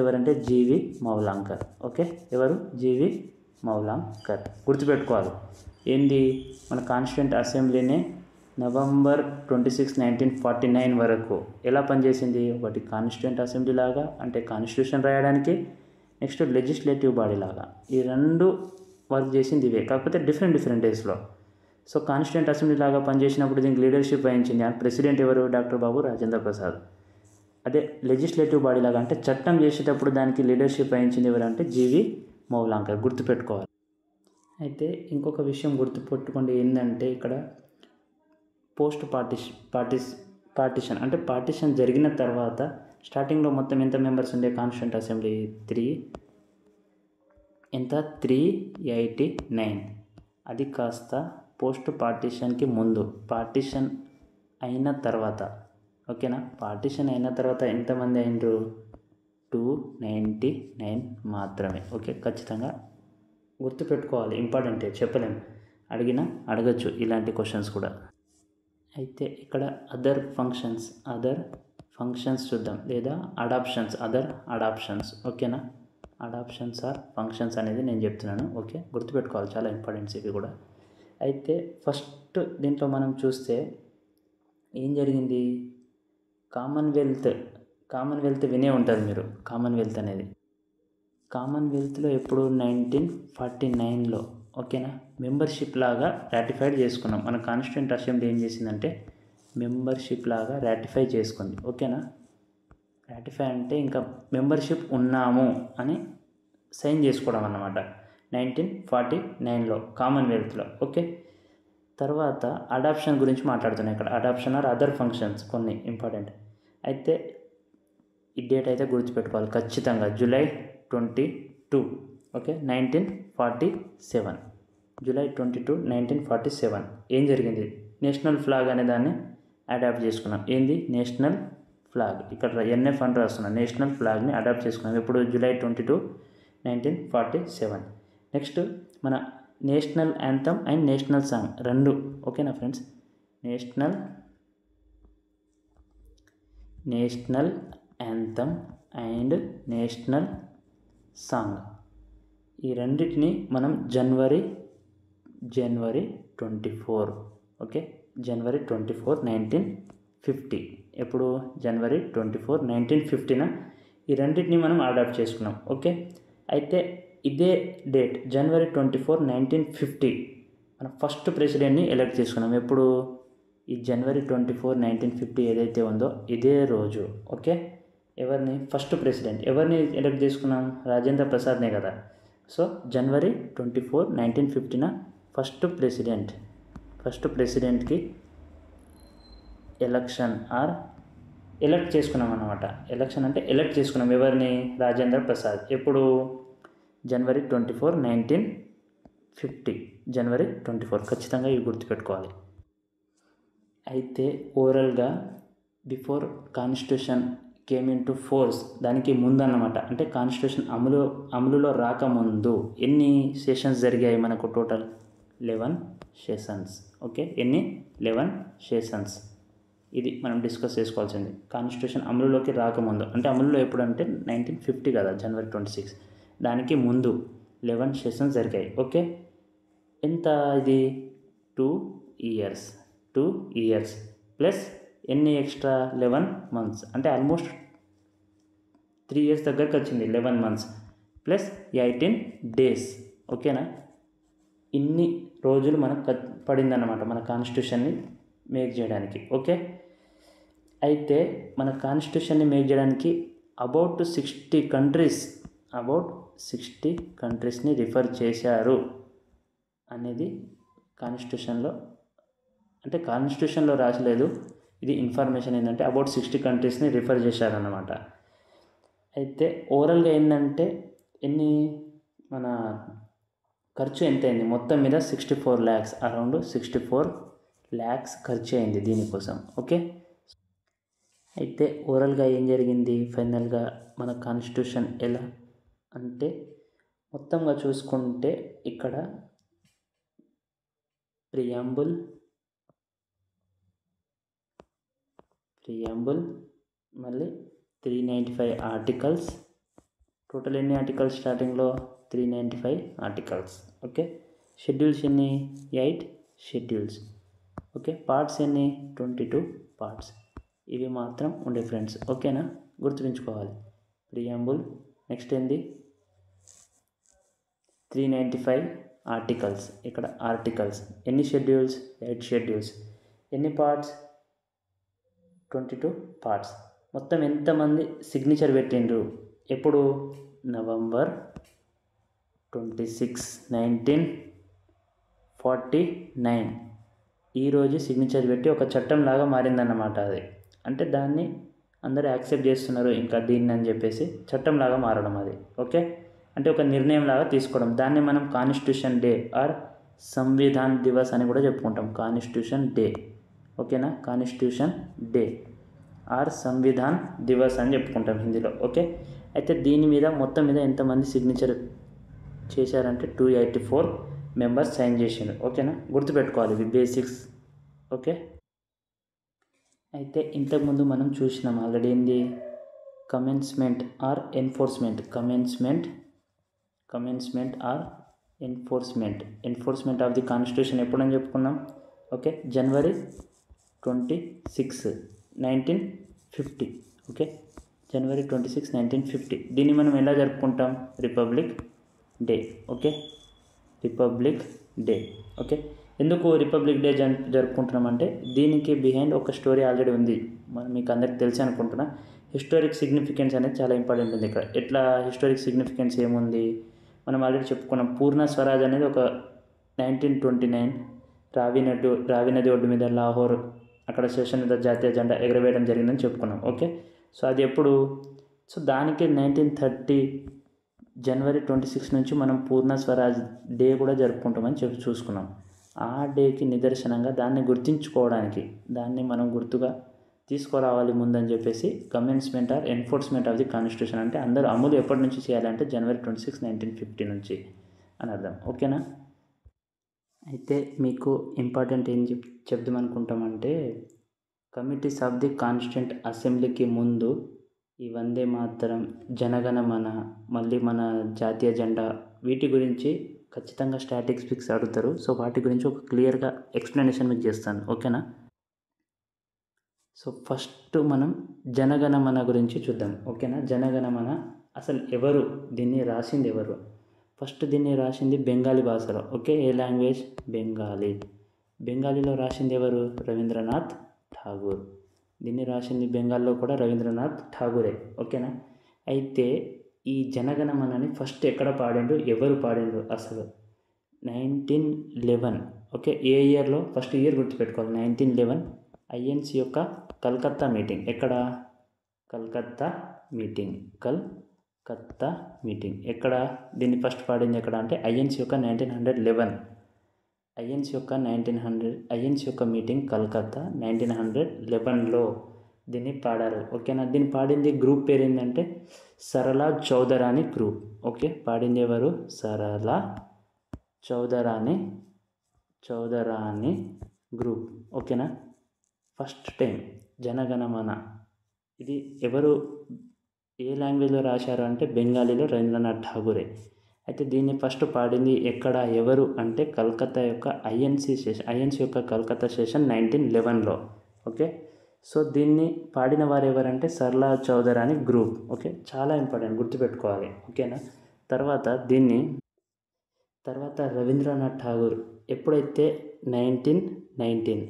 ఎవరంటే జీవి మౌలాంకర్. ఓకే, ఎవరు? జీవి మౌలాంకర్. గుర్తుపెట్టుకోవాలి. ఏంది? మన కాన్స్టిట్యూంట్ అసెంబ్లీని నవంబర్ 26, 1949 వరకు ఎలా పనిచేసింది? ఒకటి కాన్స్టిట్యూంట్ అసెంబ్లీ లాగా అంటే కాన్స్టిట్యూషన్ రాయడానికి, నెక్స్ట్ లెజిస్లేటివ్ బాడీ లాగా. ఈ రెండు వర్క్ చేసింది ఇవే, కాకపోతే డిఫరెంట్ డేస్లో. సో కాన్స్టిట్యూంట్ అసెంబ్లీ లాగా పనిచేసినప్పుడు దీనికి లీడర్షిప్ వహించింది ప్రెసిడెంట్ ఎవరు? డాక్టర్ బాబు రాజేంద్ర ప్రసాద్. అదే లెజిస్లేటివ్ బాడీ లాగా అంటే చట్టం చేసేటప్పుడు దానికి లీడర్షిప్ వహించింది ఎవరు అంటే జీవి మౌలాంకర్. గుర్తుపెట్టుకోవాలి. అయితే ఇంకొక విషయం గుర్తుపెట్టుకోండి ఏంటంటే ఇక్కడ పోస్ట్ పార్టిషన్ అంటే పార్టిషన్ జరిగిన తర్వాత స్టార్టింగ్లో మొత్తం ఎంత మెంబర్స్ ఉండే కాన్స్టిట్యూంట్ అసెంబ్లీ? 389. అది కాస్త పోస్ట్ పార్టిషన్కి ముందు పార్టిషన్ అయిన తర్వాత, ఓకేనా, పార్టిషన్ అయిన తర్వాత ఎంతమంది అయినరు? 299 మాత్రమే. ఓకే, ఖచ్చితంగా గుర్తుపెట్టుకోవాలి. ఇంపార్టెంటే, చెప్పలేము, అడగచ్చు ఇలాంటి క్వశ్చన్స్ కూడా. అయితే ఇక్కడ అదర్ ఫంక్షన్స్ చూద్దాం, లేదా అదర్ అడాప్షన్స్. ఓకేనా, అడాప్షన్స్ ఆర్ ఫంక్షన్స్ అనేది నేను చెప్తున్నాను. ఓకే, గుర్తుపెట్టుకోవాలి, చాలా ఇంపార్టెంట్స్ ఇవి కూడా. అయితే ఫస్ట్ దీంట్లో మనం చూస్తే ఏం జరిగింది? కామన్వెల్త్ వినే ఉంటారు మీరు. కామన్వెల్త్లో ఎప్పుడు? 1949లో. ఓకేనా, మెంబర్షిప్ లాగా రాటిఫైడ్ చేసుకున్నాం. మన కాన్స్టిట్యూంట్ అసెంబ్లీ ఏం చేసిందంటే మెంబర్షిప్ లాగా రాటిఫై చేసుకుంది. ఓకేనా, రాటిఫై అంటే ఇంకా మెంబర్షిప్ ఉన్నాము అని సైన్ చేసుకోవడం అన్నమాట. 1949లో కామన్వెల్త్లో. ఓకే, తర్వాత అడాప్షన్ గురించి మాట్లాడుతున్నాయి ఇక్కడ. అడాప్షన్ ఆర్ అదర్ ఫంక్షన్స్ కొన్ని ఇంపార్టెంట్. అయితే ఈ డేట్ అయితే గుర్తుపెట్టుకోవాలి ఖచ్చితంగా. జూలై 22. ఓకే, 1947. జూలై 22, 1947 ఏం జరిగింది? నేషనల్ ఫ్లాగ్ అనే దాన్ని అడాప్ట్ చేసుకున్నాం. ఏంది? National flag. ఇక్కడ NF అని రాస్తున్నాం. నేషనల్ ఫ్లాగ్ని అడాప్ట్ చేసుకున్నాం. ఎప్పుడు? జూలై 22, 1947. నెక్స్ట్ మన national anthem and national song రెండు. ఓకేనా friends, national anthem and national song ఈ రెండింటిని మనం జనవరి 24. ఓకే, జనవరి 24, 1950. ఎప్పుడు? జనవరి 24, 1950న ఈ రెండింటిని మనం అడాప్ట్ చేసుకున్నాం. ఓకే, అయితే ఇదే డేట్ జనవరి 24, 1950 మనం ఫస్ట్ ప్రెసిడెంట్ని ఎలక్ట్ చేసుకున్నాం. ఎప్పుడు? ఈ జనవరి 24, 1950 ఏదైతే ఉందో ఇదే రోజు. ఓకే, ఎవరిని? ఫస్ట్ ప్రెసిడెంట్ ఎవరిని ఎలక్ట్ చేసుకున్నాం? రాజేంద్ర ప్రసాద్నే కదా. సో జనవరి 24, 1950న ఫస్ట్ ప్రెసిడెంట్కి ఎలక్ట్ చేసుకున్నాం అన్నమాట. ఎలక్షన్ అంటే ఎలక్ట్ చేసుకున్నాం. ఎవరిని? రాజేంద్ర ప్రసాద్. ఎప్పుడు? జనవరి 24, 1950. జనవరి 24 ఖచ్చితంగా ఇవి గుర్తుపెట్టుకోవాలి. అయితే ఓవరాల్గా before constitution came in to force దానికి ముందు అన్నమాట. అంటే కాన్స్టిట్యూషన్ అమలులో రాకముందు ఎన్ని సెషన్స్ జరిగాయి మనకు? Total 11 sessions. ఓకే, ఎన్ని? 11 సెషన్స్. ఇది మనం డిస్కస్ చేసుకోవాల్సింది. కాన్స్టిట్యూషన్ అమలులోకి రాకముందు అంటే అమలులో ఎప్పుడంటే 1950 కదా, జనవరి 26. దానికి ముందు 11 సెషన్స్ జరిగాయి. ఓకే, ఎంత ఇది? 2 ఇయర్స్ ప్లస్ ఎన్ని ఎక్స్ట్రా? 11 months. అంటే ఆల్మోస్ట్ 3 years దగ్గరకు వచ్చింది. 11 months ప్లస్ 18 days. ఓకేనా, ఇన్ని రోజులు మనకు పడిందన్నమాట మన కాన్స్టిట్యూషన్ని మేక్ చేయడానికి. ఓకే, అయితే మన కాన్స్టిట్యూషన్ని మేక్ చేయడానికి అబౌట్ 60 కంట్రీస్ని రిఫర్ చేశారు అనేది కాన్స్టిట్యూషన్లో రాసలేదు. ఇది ఇన్ఫర్మేషన్ ఏంటంటే అబౌట్ 60 కంట్రీస్ని రిఫర్ చేశారన్నమాట. అయితే ఓవరాల్గా ఏంటంటే మన ఖర్చు ఎంత అయింది మొత్తం మీద 64 lakhs, అరౌండ్ 64 lakhs ఖర్చు అయింది దీనికోసం. ఓకే, అయితే ఓవరాల్గా ఏం జరిగింది, ఫైనల్గా మన కాన్స్టిట్యూషన్ ఎలా అంటే మొత్తంగా చూసుకుంటే ఇక్కడ ప్రియాంబుల్ మళ్ళీ 395 ఆర్టికల్స్, టోటల్ ఎన్ని ఆర్టికల్స్ స్టార్టింగ్లో 395 ఆర్టికల్స్. ఓకే, షెడ్యూల్స్ ఎన్ని 8 షెడ్యూల్స్. ఓకే, పార్ట్స్ ఎన్ని 22 పార్ట్స్. ఇవి మాత్రం ఉండే ఫ్రెండ్స్. ఓకేనా, గుర్తుంచుకోవాలి. ప్రియాంబుల్, నెక్స్ట్ ఏంది 395 ఆర్టికల్స్. ఇక్కడ ఆర్టికల్స్ ఎన్ని షెడ్యూల్స్ 8 షెడ్యూల్స్. ఎన్ని పార్ట్స్ 22 పార్ట్స్. మొత్తం ఎంతమంది సిగ్నేచర్ పెట్టిండ్రు ఎప్పుడు November 26, 1949 ఈరోజు సిగ్నేచర్ పెట్టి ఒక చట్టంలాగా మారిందన్నమాట. అది అంటే దాన్ని అందరూ యాక్సెప్ట్ చేస్తున్నారు ఇంకా దీన్ని అని చెప్పేసి చట్టంలాగా మారడం అది. ఓకే, అంటే ఒక నిర్ణయం లాగా తీసుకోవడం. దాన్ని మనం constitution day or Samvidhan Divas అని కూడా చెప్పుకుంటాం. Constitution day. ఓకేనా, constitution day or Samvidhan Divas అని చెప్పుకుంటాం హిందీలో. ఓకే, అయితే దీని మీద మొత్తం మీద ఎంతమంది సిగ్నేచర్ చేశారంటే 284 మెంబర్స్ సైన్ చేసిండు. ఓకేనా, గుర్తుపెట్టుకోవాలి ఇవి బేసిక్స్. ఓకే, అయితే ఇంతకుముందు మనం చూసినాం ఆల్రెడీ ఏంది commencement or enforcement. Commencement or enforcement of the constitution ఎప్పుడని చెప్పుకున్నాం. Okay, January 26, 1950. Okay, January 26, 1950. దీన్ని మనం ఎలా జరుపుకుంటాం, republic day. Okay, republic day. Okay, ఎందుకు రిపబ్లిక్ డే జరుపుకుంటున్నామంటే దీనికి బిహైండ్ ఒక స్టోరీ ఆల్రెడీ ఉంది, మీకు అందరికి తెలిసి అనుకుంటున్నా. హిస్టారిక్ సిగ్నిఫికెన్స్ అనేది చాలా ఇంపార్టెంట్ ఉంది ఇక్కడ. ఎట్లా హిస్టారిక్ సిగ్నిఫికెన్స్ ఏముంది మనం ఆల్రెడీ చెప్పుకున్నాం. పూర్ణ స్వరాజ్ అనేది ఒక 1929 రావి నది ఒడ్డు మీద లాహోర్ అక్కడ శేషన్ మీద జాతీయ జెండా ఎగరవేయడం జరిగిందని చెప్పుకున్నాం. ఓకే, సో అది ఎప్పుడు, సో దానికి 1930 January 26 నుంచి మనం పూర్ణ స్వరాజ్ డే కూడా జరుపుకుంటామని చూసుకున్నాం. ఆ డేకి నిదర్శనంగా దాన్ని గుర్తించుకోవడానికి దాన్ని మనం గుర్తుగా తీసుకురావాలి ముందని చెప్పేసి commencement or enforcement of the constitution అంటే అందరూ అమలు ఎప్పటి నుంచి చేయాలంటే January 26, 1950 నుంచి అని అర్థం. ఓకేనా, అయితే మీకు ఇంపార్టెంట్ ఏం చెప్దామనుకుంటామంటే కమిటీస్ ఆఫ్ ది కాన్స్టిట్యూంట్ అసెంబ్లీకి ముందు ఈ వందే మాతరం, జనగణమన, మళ్ళీ మన జాతీయ జెండా వీటి గురించి ఖచ్చితంగా స్టాటిస్టిక్స్ అడుగుతారు. సో వాటి గురించి ఒక క్లియర్గా ఎక్స్ప్లెనేషన్ మీకు చేస్తాను. ఓకేనా, సో ఫస్ట్ మనం జనగణమన గురించి చూద్దాం. ఓకేనా, జనగణమన అసలు ఎవరు దీన్ని రాసింది ఎవరు, ఫస్ట్ దీన్ని రాసింది బెంగాలీ భాషలో. ఓకే, ఏ లాంగ్వేజ్ బెంగాలీలో రాసింది ఎవరు, రవీంద్రనాథ్ ఠాగూర్. దీన్ని రాసింది బెంగాల్లో కూడా రవీంద్రనాథ్ ఠాగూరే. ఓకేనా, అయితే ఈ జనగణమనని ఫస్ట్ ఎక్కడ పాడిండ్రు, ఎవరు పాడిండ్రు అసలు 1911. ఓకే, ఏ ఇయర్లో, ఫస్ట్ ఇయర్ గుర్తుపెట్టుకోవాలి 1911 ఐఎన్సి యొక్క కలకత్తా మీటింగ్. ఎక్కడ, కలకత్తా మీటింగ్ ఎక్కడ దీన్ని ఫస్ట్ పాడింది ఎక్కడ అంటే ఐఎన్సి యొక్క 1911 ఐఎన్సి యొక్క మీటింగ్ కలకత్తా 1911లో దీన్ని పాడారు. ఓకేనా, దీన్ని పాడింది గ్రూప్ పేరు ఏంటంటే సరళా చౌదరాని గ్రూప్. ఓకే, పాడింది ఎవరు, సరళా చౌదరాని గ్రూప్. ఓకేనా, ఫస్ట్ టైం జనగణమన ఇది ఎవరు ఏ లాంగ్వేజ్లో రాశారు అంటే బెంగాలీలో రవీంద్రనాథ్ ఠాగూరే. అయితే దీన్ని ఫస్ట్ పాడింది ఎక్కడ, ఎవరు అంటే కలకత్తా యొక్క ఐఎన్సి యొక్క కలకత్తా సెషన్ 1911లో. ఓకే, సో దీన్ని పాడిన వారు ఎవరంటే సరళా చౌదరాని గ్రూప్. ఓకే, చాలా ఇంపార్టెంట్, గుర్తుపెట్టుకోవాలి. ఓకేనా, తర్వాత రవీంద్రనాథ్ ఠాగూర్ ఎప్పుడైతే 1919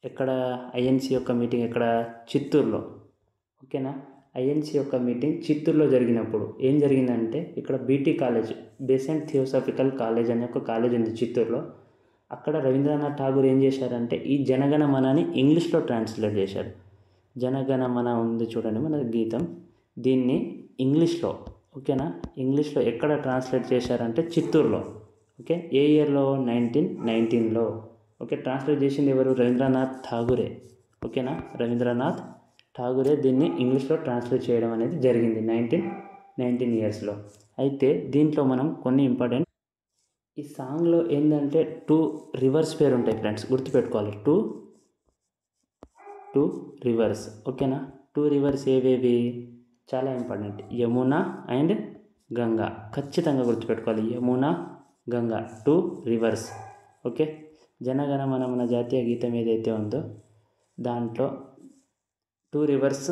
ఎక్కడ ఐఎన్సి యొక్క మీటింగ్ ఎక్కడ, చిత్తూరులో. ఓకేనా, ఐఎన్సి యొక్క మీటింగ్ చిత్తూరులో జరిగినప్పుడు ఏం జరిగిందంటే ఇక్కడ BT college, Bessent theosophical college అనే ఒక కాలేజ్ ఉంది చిత్తూరులో. అక్కడ రవీంద్రనాథ్ ఠాగూర్ ఏం చేశారంటే ఈ జనగణమనని ఇంగ్లీష్లో ట్రాన్స్లేట్ చేశారు. జనగణమన ఉంది చూడండి మన గీతం, దీన్ని ఇంగ్లీష్లో, ఓకేనా, ఇంగ్లీష్లో ఎక్కడ ట్రాన్స్లేట్ చేశారంటే చిత్తూరులో. ఓకే, ఏ ఇయర్లో? 1919లో. ఓకే, ట్రాన్స్లేట్ చేసింది ఎవరు? రవీంద్రనాథ్ ఠాగూరే. ఓకేనా, రవీంద్రనాథ్ ఠాగూరే దీన్ని ఇంగ్లీష్లో ట్రాన్స్లేట్ చేయడం అనేది జరిగింది 1919 ఇయర్స్లో. అయితే దీంట్లో మనం కొన్ని ఇంపార్టెంట్, ఈ సాంగ్లో ఏంటంటే 2 రివర్స్ పేరు ఉంటాయి ఫ్రెండ్స్, గుర్తుపెట్టుకోవాలి. 2 రివర్స్. ఓకేనా, 2 రివర్స్ ఏవేవి? చాలా ఇంపార్టెంట్, యమున అండ్ గంగా. ఖచ్చితంగా గుర్తుపెట్టుకోవాలి, యమున, గంగా, 2 రివర్స్. ఓకే, జనగణమన మన జాతీయ గీతం ఏదైతే ఉందో దాంట్లో 2 రివర్స్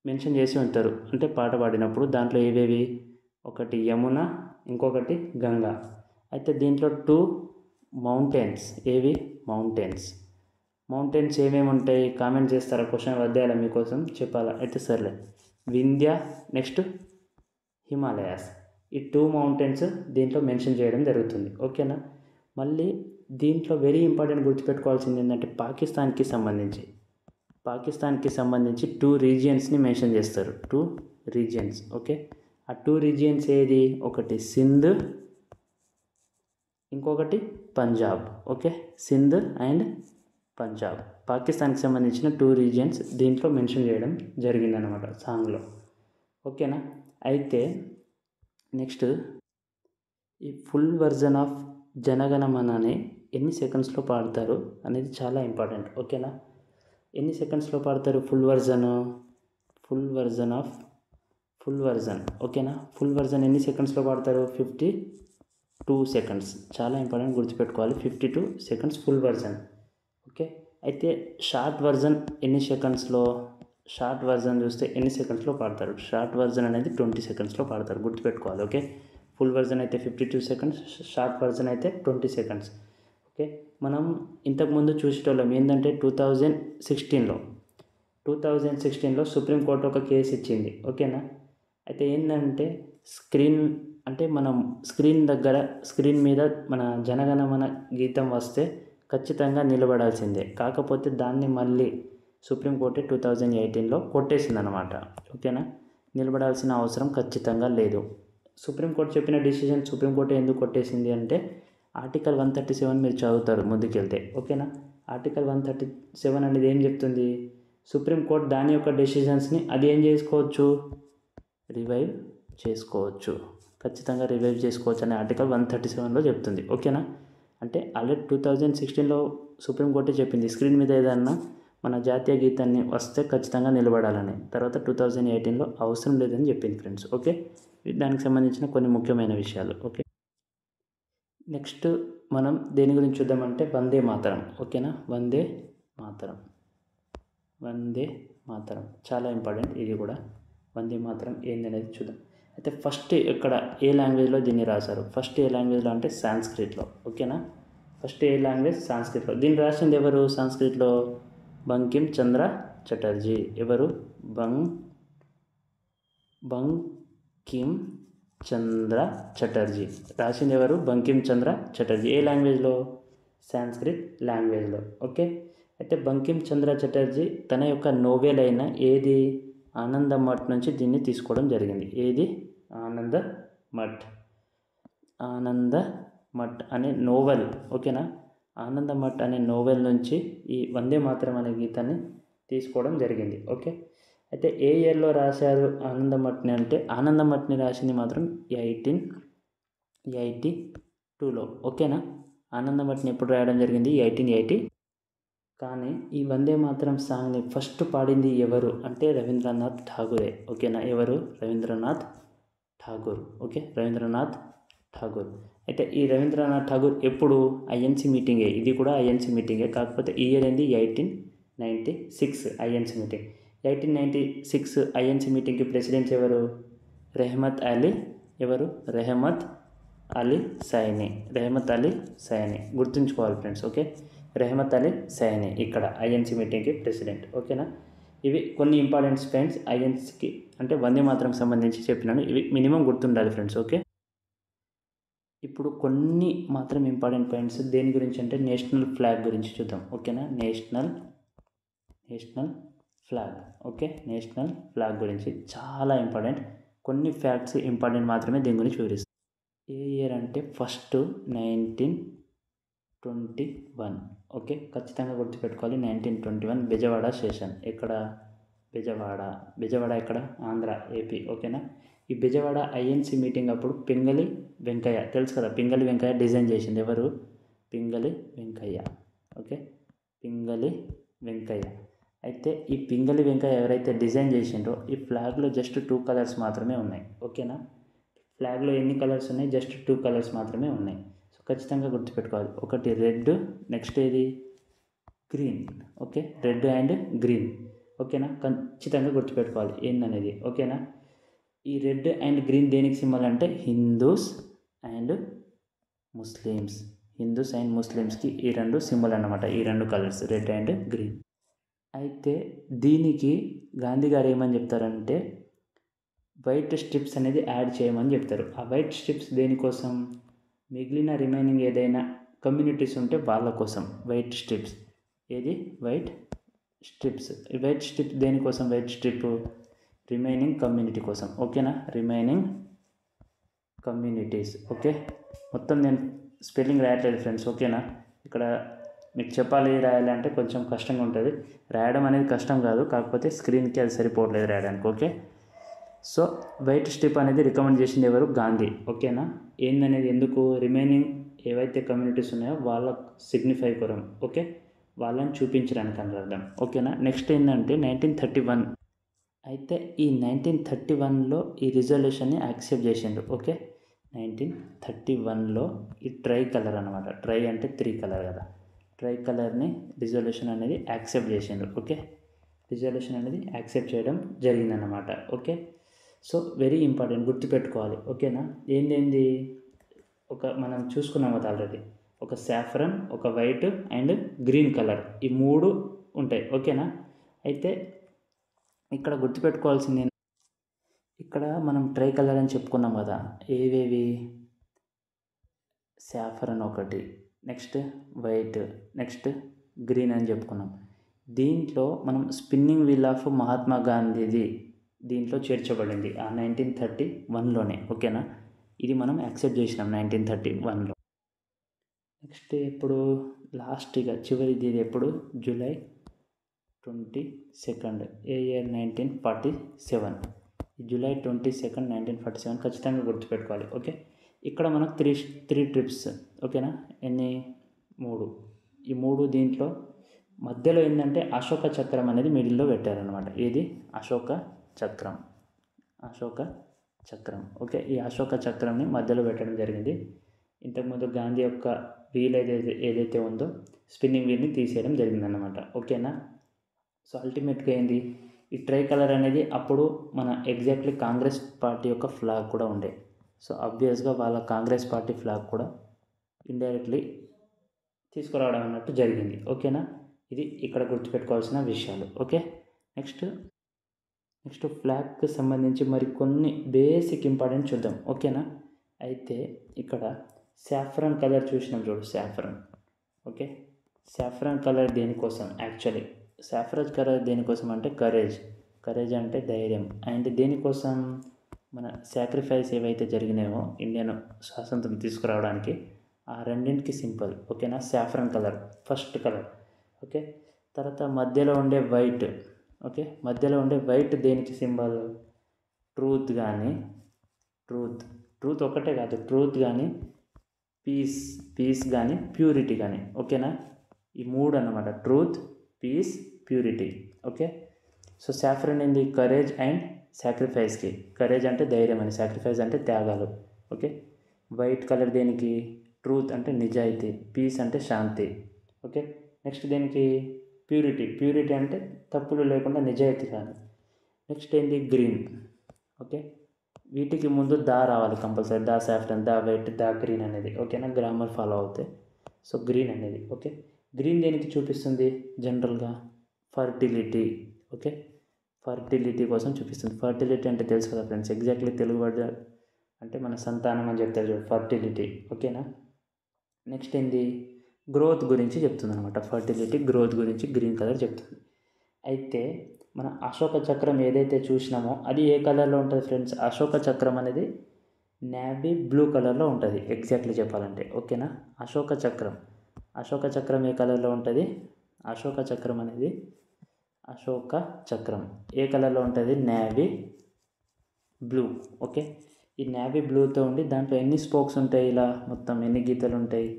మెన్షన్ చేసి ఉంటారు, అంటే పాట పాడినప్పుడు. దాంట్లో ఏవేవి? ఒకటి యమున, ఇంకొకటి గంగా. అయితే దీంట్లో 2 మౌంటైన్స్. ఏవి? మౌంటైన్స్ ఏమేమి ఉంటాయి? కామెంట్ చేస్తారా? క్వశ్చన్ వద్దేయాలా మీకోసం చెప్పాలా? అయితే సర్లే, వింధ్య, నెక్స్ట్ హిమాలయాస్. ఈ 2 మౌంటైన్స్ దీంట్లో మెన్షన్ చేయడం జరుగుతుంది. ఓకేనా, మళ్ళీ దీంట్లో వెరీ ఇంపార్టెంట్ గుర్తుపెట్టుకోవాల్సింది ఏంటంటే పాకిస్తాన్కి సంబంధించి 2 రీజియన్స్ని మెన్షన్ చేస్తారు. 2 రీజియన్స్. ఓకే, ఆ 2 రీజియన్స్ ఏది? ఒకటి సింధ్, ఇంకొకటి పంజాబ్. ఓకే, సింధ్ అండ్ పంజాబ్, పాకిస్తాన్కి సంబంధించిన 2 రీజియన్స్ దీంట్లో మెన్షన్ చేయడం జరిగిందనమాట సాంగ్లో. ఓకేనా, అయితే నెక్స్ట్ ఈ ఫుల్ వర్జన్ ఆఫ్ జనగణమనని ఎన్ని సెకండ్స్లో పాడతారు అనేది చాలా ఇంపార్టెంట్. ఓకేనా, ఎన్ని సెకండ్స్లో పాడతారు ఫుల్ వర్జన్? ఓకేనా, ఫుల్ వర్జన్ ఎన్ని సెకండ్స్లో పాడతారు? 52 సెకండ్స్. చాలా ఇంపార్టెంట్ గుర్తుపెట్టుకోవాలి, 52 సెకండ్స్ ఫుల్ వర్జన్. ఓకే, అయితే షార్ట్ వర్జన్ ఎన్ని సెకండ్స్లో? షార్ట్ వర్జన్ చూస్తే ఎన్ని సెకండ్స్లో పాడతారు? షార్ట్ వర్జన్ అనేది 20 సెకండ్స్లో పాడతారు, గుర్తుపెట్టుకోవాలి. ఓకే, ఫుల్ వర్జన్ అయితే 52 సెకండ్స్, షార్ట్ వర్జన్ అయితే 20 సెకండ్స్. ఓకే, మనం ఇంతకుముందు చూసేటోళ్ళం ఏంటంటే 2016లో సుప్రీంకోర్టు ఒక కేసు ఇచ్చింది. ఓకేనా, అయితే ఏంటంటే మనం స్క్రీన్ మీద మన జనగణమన గీతం వస్తే ఖచ్చితంగా నిలబడాల్సిందే. కాకపోతే దాన్ని మళ్ళీ సుప్రీంకోర్టు 2018లో కొట్టేసిందనమాట. ఓకేనా, నిలబడాల్సిన అవసరం ఖచ్చితంగా లేదు. సుప్రీంకోర్టు చెప్పిన డిసిజన్ సుప్రీంకోర్టు ఎందుకు కొట్టేసింది అంటే ఆర్టికల్ 137 మీరు చదువుతారు ముందుకెళ్తే. ఓకేనా, ఆర్టికల్ 137 అనేది ఏం చెప్తుంది? సుప్రీంకోర్టు దాని యొక్క డెసిషన్స్ని అది ఏం చేసుకోవచ్చు? రివైవ్ చేసుకోవచ్చు, ఖచ్చితంగా రివైవ్ చేసుకోవచ్చు అని ఆర్టికల్ 137లో చెప్తుంది. ఓకేనా, అంటే ఆల్రెడీ 2016లో సుప్రీంకోర్టు చెప్పింది స్క్రీన్ మీద ఏదన్నా మన జాతీయ గీతాన్ని వస్తే ఖచ్చితంగా నిలబడాలని. తర్వాత 2018లో అవసరం లేదని చెప్పింది ఫ్రెండ్స్. ఓకే, దానికి సంబంధించిన కొన్ని ముఖ్యమైన విషయాలు. ఓకే, నెక్స్ట్ మనం దేని గురించి చూద్దామంటే వందే మాతరం. ఓకేనా, వందే మాతరం చాలా ఇంపార్టెంట్ ఇది కూడా. వందే మాతరం ఏంది అనేది చూద్దాం. అయితే ఫస్ట్ ఇక్కడ ఏ లాంగ్వేజ్లో దీన్ని రాశారు? ఫస్ట్ ఏ లాంగ్వేజ్లో అంటే సాంస్క్రిట్లో. ఓకేనా, ఫస్ట్ ఏ లాంగ్వేజ్? సాంస్క్రిట్లో. దీన్ని రాసింది ఎవరు సాంస్క్రిట్లో? బంకిం చంద్ర చటర్జీ. ఎవరు? బంకిం చంద్ర చటర్జీ రాసింది ఎవరు? బంకిం చంద్ర చటర్జీ. ఏ లాంగ్వేజ్లో? సాంస్క్రిట్ లాంగ్వేజ్లో. ఓకే, అయితే బంకిం చంద్ర చటర్జీ తన యొక్క నోవెల్ అయిన ఏది? ఆనందమఠ్ నుంచి దీన్ని తీసుకోవడం జరిగింది. ఏది? ఆనందమఠ్ అనే నోవెల్. ఓకేనా, ఆనందమఠ్ అనే నోవెల్ నుంచి ఈ వందే మాతరం అనే గీతాన్ని తీసుకోవడం జరిగింది. ఓకే, అయితే ఏ ఇయర్లో రాశారు ఆనందమఠ్ని అంటే ఆనందమఠ్ని రాసింది మాత్రం 1882లో. ఓకేనా, ఆనందమఠ్ని ఎప్పుడు రాయడం జరిగింది? 1880. కానీ ఈ వందే మాతరం సాంగ్ని ఫస్ట్ పాడింది ఎవరు అంటే రవీంద్రనాథ్ ఠాగూరే. ఓకేనా, ఎవరు? రవీంద్రనాథ్ ఠాగూర్. ఓకే, రవీంద్రనాథ్ ఠాగూర్. అయితే ఈ రవీంద్రనాథ్ ఠాగూర్ ఎప్పుడు? ఐఎన్సీ మీటింగే, ఇది కూడా ఐఎన్సీ మీటింగే. కాకపోతే ఇయర్ ఏంది? 1896 ఐఎన్సీ మీటింగ్. 1896 ఐఎన్సీ మీటింగ్కి ప్రెసిడెంట్ ఎవరు? రెహమత్ అలీ. ఎవరు? రెహమత్ అలీ సైనీ. గుర్తుంచుకోవాలి ఫ్రెండ్స్. ఓకే, రెహమత్ అలీ సైనీ ఇక్కడ ఐఎన్సీ మీటింగ్కి ప్రెసిడెంట్. ఓకేనా, ఇవి కొన్ని ఇంపార్టెంట్ పాయింట్స్ ఐఎన్సీకి అంటే వందే మాతరం సంబంధించి చెప్పినాను. ఇవి మినిమం గుర్తుండాలి ఫ్రెండ్స్. ఓకే, ఇప్పుడు కొన్ని మాత్రం ఇంపార్టెంట్ పాయింట్స్ దేని గురించి అంటే నేషనల్ ఫ్లాగ్ గురించి చూద్దాం. ఓకేనా, national flag. Okay, national flag గురించి చాలా ఇంపార్టెంట్. కొన్ని ఫ్యాక్ట్స్ ఇంపార్టెంట్ మాత్రమే దీని గురించి వివరిస్తాను. ఏ ఇయర్ అంటే ఫస్ట్ 1921. ఓకే, ఖచ్చితంగా గుర్తుపెట్టుకోవాలి. 1921 బెజవాడ సెషన్. ఎక్కడ? బెజవాడ ఎక్కడ? ఆంధ్ర, ఏపీ. ఓకేనా. ఈ బెజవాడ ఐఎన్సీ మీటింగ్ అప్పుడు పింగళి వెంకయ్య, తెలుసు కదా, పింగళి వెంకయ్య డిజైన్ చేసింది. ఎవరు? పింగళి వెంకయ్య. ఓకే, పింగళి వెంకయ్య. అయితే ఈ పింగళి వెంకయ్య ఎవరైతే డిజైన్ చేసిండ్రో ఈ ఫ్లాగ్లో జస్ట్ 2 కలర్స్ మాత్రమే ఉన్నాయి. ఓకేనా. ఫ్లాగ్లో ఎన్ని కలర్స్ ఉన్నాయి? జస్ట్ 2 కలర్స్ మాత్రమే ఉన్నాయి. సో ఖచ్చితంగా గుర్తుపెట్టుకోవాలి. ఒకటి రెడ్, నెక్స్ట్ ఏది? Green. Okay, red and green. ఓకేనా, ఖచ్చితంగా గుర్తుపెట్టుకోవాలి ఏందనేది. ఓకేనా. ఈ రెడ్ అండ్ గ్రీన్ దేనికి సింబల్ అంటే హిందూస్ అండ్ ముస్లిమ్స్కి ఈ రెండు సింబల్ అన్నమాట. ఈ రెండు కలర్స్ రెడ్ అండ్ గ్రీన్. అయితే దీనికి గాంధీ గారు ఏమని చెప్తారంటే వైట్ స్ట్రిప్స్ అనేది యాడ్ చేయమని చెప్తారు. ఆ వైట్ స్ట్రిప్స్ దేనికోసం? మిగిలిన రిమైనింగ్ ఏదైనా కమ్యూనిటీస్ ఉంటే వాళ్ళ కోసం వైట్ స్ట్రిప్స్. ఏది? White strips. ఈ వైట్ స్ట్రిప్ దేనికోసం? వైట్ స్ట్రిప్ రిమైనింగ్ కమ్యూనిటీ కోసం. ఓకేనా, రిమైనింగ్ కమ్యూనిటీస్. ఓకే, మొత్తం నేను స్పెల్లింగ్ రాయట్లేదు ఫ్రెండ్స్. ఓకేనా. ఇక్కడ మీకు చెప్పాలి రాయాలి అంటే కొంచెం కష్టంగా ఉంటుంది. రాయడం అనేది కష్టం కాదు, కాకపోతే స్క్రీన్కి అది సరిపోవట్లేదు రాయడానికి. ఓకే, సో వైట్ స్ట్రిప్ అనేది రికమెండ్ చేసింది ఎవరు? గాంధీ. ఓకేనా. ఏందనేది ఎందుకు? రిమైనింగ్ ఏవైతే కమ్యూనిటీస్ ఉన్నాయో వాళ్ళ సిగ్నిఫై కొరం. ఓకే, వాళ్ళని చూపించడానికి అని అర్థం. ఓకేనా. నెక్స్ట్ ఏంటంటే 1931. అయితే ఈ 1931లో ఈ రిజల్యూషన్ని యాక్సెప్ట్ చేసిండు. ఓకే, 1931లో ఈ ట్రై కలర్ అనమాట. ట్రై అంటే 3 కలర్ కదా. ట్రై కలర్ని రిజల్యూషన్ అనేది యాక్సెప్ట్ చేసిండు. ఓకే, రిజల్యూషన్ అనేది యాక్సెప్ట్ చేయడం జరిగిందన్నమాట. ఓకే, సో వెరీ ఇంపార్టెంట్, గుర్తుపెట్టుకోవాలి. ఓకేనా. ఏంది మనం చూసుకున్నాం కదా ఆల్రెడీ. ఒక సాఫ్రన్, ఒక వైట్ అండ్ గ్రీన్ కలర్, ఈ 3 ఉంటాయి. ఓకేనా. అయితే ఇక్కడ గుర్తుపెట్టుకోవాల్సింది, ఇక్కడ మనం ట్రై కలర్ అని చెప్పుకున్నాం కదా. ఏవేవి? సాఫ్రన్ ఒకటి, నెక్స్ట్ వైట్, నెక్స్ట్ గ్రీన్ అని చెప్పుకున్నాం. దీంట్లో మనం స్పిన్నింగ్ వీల్ ఆఫ్ మహాత్మా గాంధీది దీంట్లో చేర్చబడింది ఆ 1931లోనే. ఓకేనా. ఇది మనం యాక్సెప్ట్ చేసినాం 1931లో. నెక్స్ట్ ఇప్పుడు లాస్ట్ ఇక చివరిది ఇది ఎప్పుడు? జూలై 22. ఏ ఇయర్? 1947. జూలై 22, 1947 ఖచ్చితంగా గుర్తుపెట్టుకోవాలి. ఓకే, ఇక్కడ మనకు త్రీ ట్రిప్స్. ఓకేనా. ఎన్ని? 3. ఈ 3 దీంట్లో మధ్యలో ఏంటంటే అశోక చక్రం అనేది మిడిల్లో పెట్టారనమాట. ఏది? అశోక చక్రం. ఓకే, ఈ అశోక చక్రంని మధ్యలో పెట్టడం జరిగింది. ఇంతకుముందు గాంధీ యొక్క వీల్ ఏదైతే ఉందో స్పిన్నింగ్ వీల్ని తీసేయడం జరిగిందన్నమాట. ఓకేనా. సో అల్టిమేట్గా ఏంది? ఈ ట్రై కలర్ అనేది అప్పుడు మన ఎగ్జాక్ట్లీ కాంగ్రెస్ పార్టీ యొక్క ఫ్లాగ్ కూడా ఉండే. సో ఆబ్వియస్గా వాళ్ళ కాంగ్రెస్ పార్టీ ఫ్లాగ్ కూడా ఇండైరెక్ట్లీ తీసుకురావడం అన్నట్టు జరిగింది. ఓకేనా. ఇది ఇక్కడ గుర్తుపెట్టుకోవాల్సిన విషయాలు. ఓకే, నెక్స్ట్ ఫ్లాగ్కి సంబంధించి మరి కొన్ని బేసిక్ ఇంపార్టెంట్ చూద్దాం. ఓకేనా. అయితే ఇక్కడ సాఫ్రాన్ కలర్ చూసినాం చూడు, సాఫ్రాన్. ఓకే, సాఫ్రాన్ కలర్ దేనికోసం? యాక్చువల్లీ సాఫ్రాన్ కలర్ దేనికోసం అంటే కరేజ్ అంటే ధైర్యం. అండ్ దేనికోసం? మన సాక్రిఫైస్ ఏవైతే జరిగినాయో ఇండియన్ స్వాతంత్రం తీసుకురావడానికి, ఆ రెండింటికి సింపుల్. ఓకేనా. Saffron colour first colour. Okay, తర్వాత మధ్యలో ఉండే వైట్. ఓకే, మధ్యలో ఉండే వైట్ దేనికి సింబల్? ట్రూత్ ఒకటే కాదు, ట్రూత్ కానీ, పీస్ కానీ, ప్యూరిటీ కానీ. ఓకేనా. ఈ 3 అన్నమాట, truth, peace, purity. Okay, so saffron ఏంది? కరేజ్ అండ్ సాక్రిఫైస్కి. కరేజ్ అంటే ధైర్యం అని, సాక్రిఫైస్ అంటే త్యాగాలు. ఓకే, వైట్ కలర్ దేనికి? ట్రూత్ అంటే నిజాయితీ, పీస్ అంటే శాంతి. ఓకే, నెక్స్ట్ దేనికి? ప్యూరిటీ అంటే తప్పులు లేకుండా నిజాయితీ కానీ. నెక్స్ట్ ఏంటి? గ్రీన్. ఓకే, వీటికి ముందు దా రావాలి కంపల్సరీ. దా సాఫ్రన్, దా వైట్, దా గ్రీన్ అనేది. ఓకేనా, గ్రామర్ ఫాలో అవుతాయి. సో గ్రీన్ అనేది. ఓకే, గ్రీన్ దేనికి చూపిస్తుంది? జనరల్గా ఫర్టిలిటీ. ఓకే, ఫర్టిలిటీ కోసం చూపిస్తుంది. ఫర్టిలిటీ అంటే తెలుసు కదా ఫ్రెండ్స్, ఎగ్జాక్ట్లీ తెలుగు వర్డ్ అంటే మన సంతానం అని చెప్తారు చూడు, ఫర్టిలిటీ. ఓకేనా. నెక్స్ట్ ఏంది? గ్రోత్ గురించి చెప్తుంది అనమాట. ఫర్టిలిటీ, గ్రోత్ గురించి గ్రీన్ కలర్ చెప్తుంది. అయితే మన అశోక చక్రం ఏదైతే చూసినామో అది ఏ కలర్లో ఉంటుంది ఫ్రెండ్స్? అశోక చక్రం అనేది నేవీ బ్లూ కలర్లో ఉంటుంది ఎగ్జాక్ట్లీ చెప్పాలంటే, ఓకేనా? అశోక చక్రం ఏ కలర్లో ఉంటుంది? అశోక చక్రం ఏ కలర్లో ఉంటుంది? Navy blue. ఓకే, ఈ నేవీ బ్లూతో ఉండి దాంట్లో ఎన్ని స్పోక్స్ ఉంటాయి? ఇలా మొత్తం ఎన్ని గీతలు ఉంటాయి?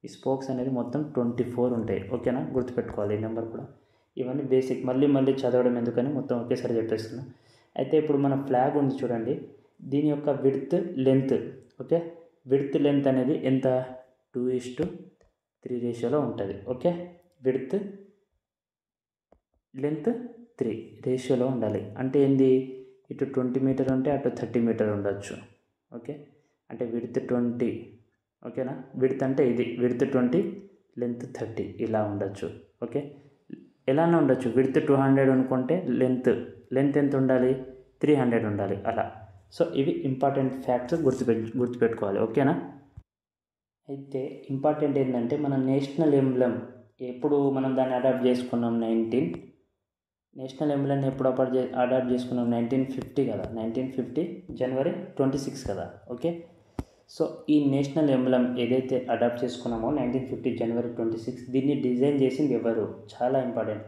ఈ స్పోక్స్ అనేది మొత్తం 24 ఉంటాయి, ఓకేనా? గుర్తుపెట్టుకోవాలి ఈ నెంబర్ కూడా. ఇవన్నీ బేసిక్, మళ్ళీ చదవడం ఎందుకని మొత్తం ఒకేసారి చెప్పేస్తున్నా. అయితే ఇప్పుడు మన ఫ్లాగ్ ఉంది చూడండి, దీని యొక్క width length, okay, width length అనేది ఎంత? 2:3 రేషియోలో ఉంటుంది, ఓకే? విడ్త్ లెంత్ 3 రేషియోలో ఉండాలి. అంటే ఏంది? ఇటు 20 మీటర్ ఉంటే అటు 30 మీటర్ ఉండొచ్చు, ఓకే? అంటే విడ్త్ 20, ఓకేనా? విడ్త్ అంటే ఇది, విడ్త్ 20, లెంత్ 30 ఇలా ఉండొచ్చు, ఓకే? ఎలానే ఉండొచ్చు. విడ్త్ 200 అనుకుంటే లెంత్ ఎంత ఉండాలి? 300 ఉండాలి, అలా. సో ఇవి ఇంపార్టెంట్ ఫ్యాక్ట్స్ గుర్తుపెట్టుకోవాలి, ఓకేనా? అయితే ఇంపార్టెంట్ ఏంటంటే మన నేషనల్ ఎంబ్లమ్ ఎప్పుడు మనం దాన్ని అడాప్ట్ చేసుకున్నాం? నేషనల్ ఎంబ్లమ్ని ఎప్పుడు అడాప్ట్ చేసుకున్నాం? 1950 కదా, 1950 జనవరి 26 కదా, ఓకే? సో ఈ నేషనల్ ఎంబ్లమ్ ఏదైతే అడాప్ట్ చేసుకున్నామో 1950 జనవరి 26, దీన్ని డిజైన్ చేసింది ఎవరు? చాలా ఇంపార్టెంట్.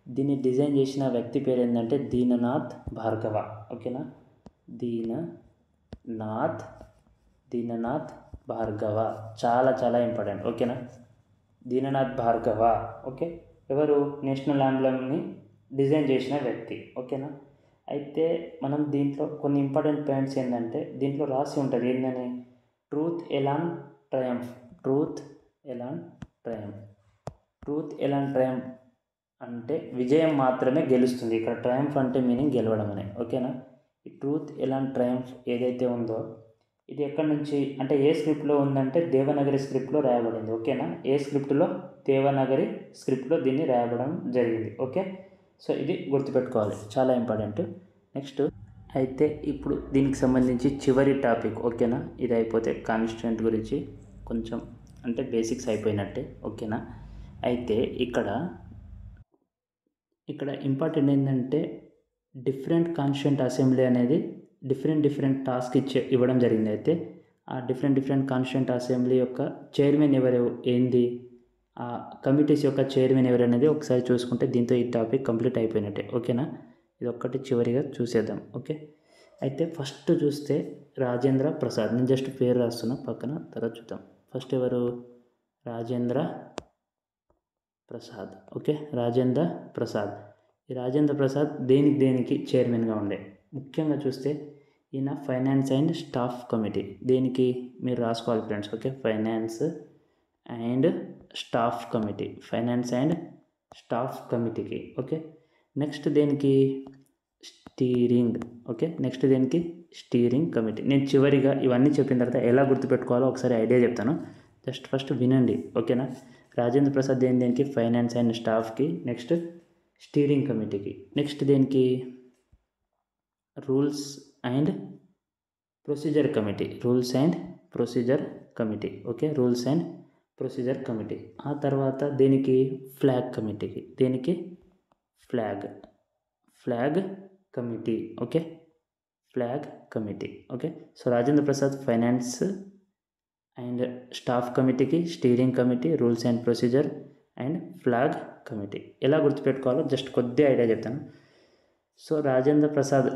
దీన్ని డిజైన్ చేసిన వ్యక్తి పేరు ఏంటంటే దీననాథ్ భార్గవ, ఓకేనా? దీననాథ్ భార్గవ, చాలా ఇంపార్టెంట్, ఓకేనా? దీననాథ్ భార్గవ, ఓకే? ఎవరు? నేషనల్ ఎంబ్లమ్ని డిజైన్ చేసిన వ్యక్తి, ఓకేనా? అయితే మనం దీంట్లో కొన్ని ఇంపార్టెంట్ పాయింట్స్ ఏంటంటే దీంట్లో రాసి ఉంటుంది ఏంటని? ట్రూత్ ఎలాన్ ట్రయంఫ్ అంటే విజయం మాత్రమే గెలుస్తుంది. ఇక్కడ ట్రయంఫ్ అంటే మీనింగ్ గెలవడం అని, ఓకేనా? ఈ ట్రూత్ ఎలాన్ ట్రయంఫ్ ఏదైతే ఉందో ఇది ఎక్కడి నుంచి అంటే ఏ స్క్రిప్ట్లో ఉందంటే దేవనాగరి స్క్రిప్ట్లో రాయబడింది, ఓకేనా? ఏ స్క్రిప్ట్లో? దేవనాగరి స్క్రిప్ట్లో దీన్ని రాయబడడం జరిగింది, ఓకే? సో ఇది గుర్తుపెట్టుకోవాలి, చాలా ఇంపార్టెంట్. నెక్స్ట్ అయితే ఇప్పుడు దీనికి సంబంధించి చివరి టాపిక్, ఓకేనా? ఇది అయిపోతే కాన్స్టిట్యూయెంట్ గురించి కొంచెం అంటే బేసిక్స్ అయిపోయినట్టే, ఓకేనా? అయితే ఇక్కడ ఇంపార్టెంట్ ఏంటంటే డిఫరెంట్ కాన్స్టిట్యూయెంట్ అసెంబ్లీ అనేది డిఫరెంట్ టాస్క్ ఇవ్వడం జరిగింది. అయితే ఆ డిఫరెంట్ కాన్స్టిట్యూయెంట్ అసెంబ్లీ యొక్క చైర్మన్ ఎవరు, ఏంది, ఆ కమిటీస్ యొక్క చైర్మన్ ఎవరు అనేది ఒకసారి చూసుకుంటే దీంతో ఈ టాపిక్ కంప్లీట్ అయిపోయినట్టే, ఓకేనా? ఇది ఒక్కటి చివరిగా చూసేద్దాం, ఓకే? అయితే ఫస్ట్ చూస్తే రాజేంద్ర ప్రసాద్, నేను జస్ట్ పేరు రాస్తున్నా పక్కన, తర్వాత చూద్దాం. ఫస్ట్ ఎవరు? రాజేంద్ర ప్రసాద్, ఓకే? రాజేంద్ర ప్రసాద్. ఈ రాజేంద్ర ప్రసాద్ దేనికి చైర్మన్గా ఉండే? ముఖ్యంగా చూస్తే ఈయన ఫైనాన్స్ అండ్ స్టాఫ్ కమిటీ, దేనికి మీరు రాసుకోవాలి friends, okay? Finance and staff కమిటీకి, ఓకే? నెక్స్ట్ దేనికి? Steering committee. నేను చివరిగా ఇవన్నీ చెప్పిన తర్వాత ఎలా గుర్తుపెట్టుకోవాలో ఒకసారి ఐడియా చెప్తాను, జస్ట్ ఫస్ట్ వినండి, ఓకేనా? రాజేంద్ర ప్రసాద్ దేనికి? ఫైనాన్స్ అండ్ స్టాఫ్కి. నెక్స్ట్ స్టీరింగ్ కమిటీకి. నెక్స్ట్ దేనికి? Rules and procedure committee, okay? Rules and procedure committee. ఆ తర్వాత దేనికి? ఫ్లాగ్ కమిటీకి. దేనికి? Flag committee, okay? Flag committee, okay? So Rajendra Prasad finance and staff కమిటీకి, steering committee, rules and procedure and flag committee. ఎలా గుర్తుపెట్టుకోవాలో జస్ట్ కొద్దిగా ఐడియా చెప్తాను. సో రాజేంద్ర ప్రసాద్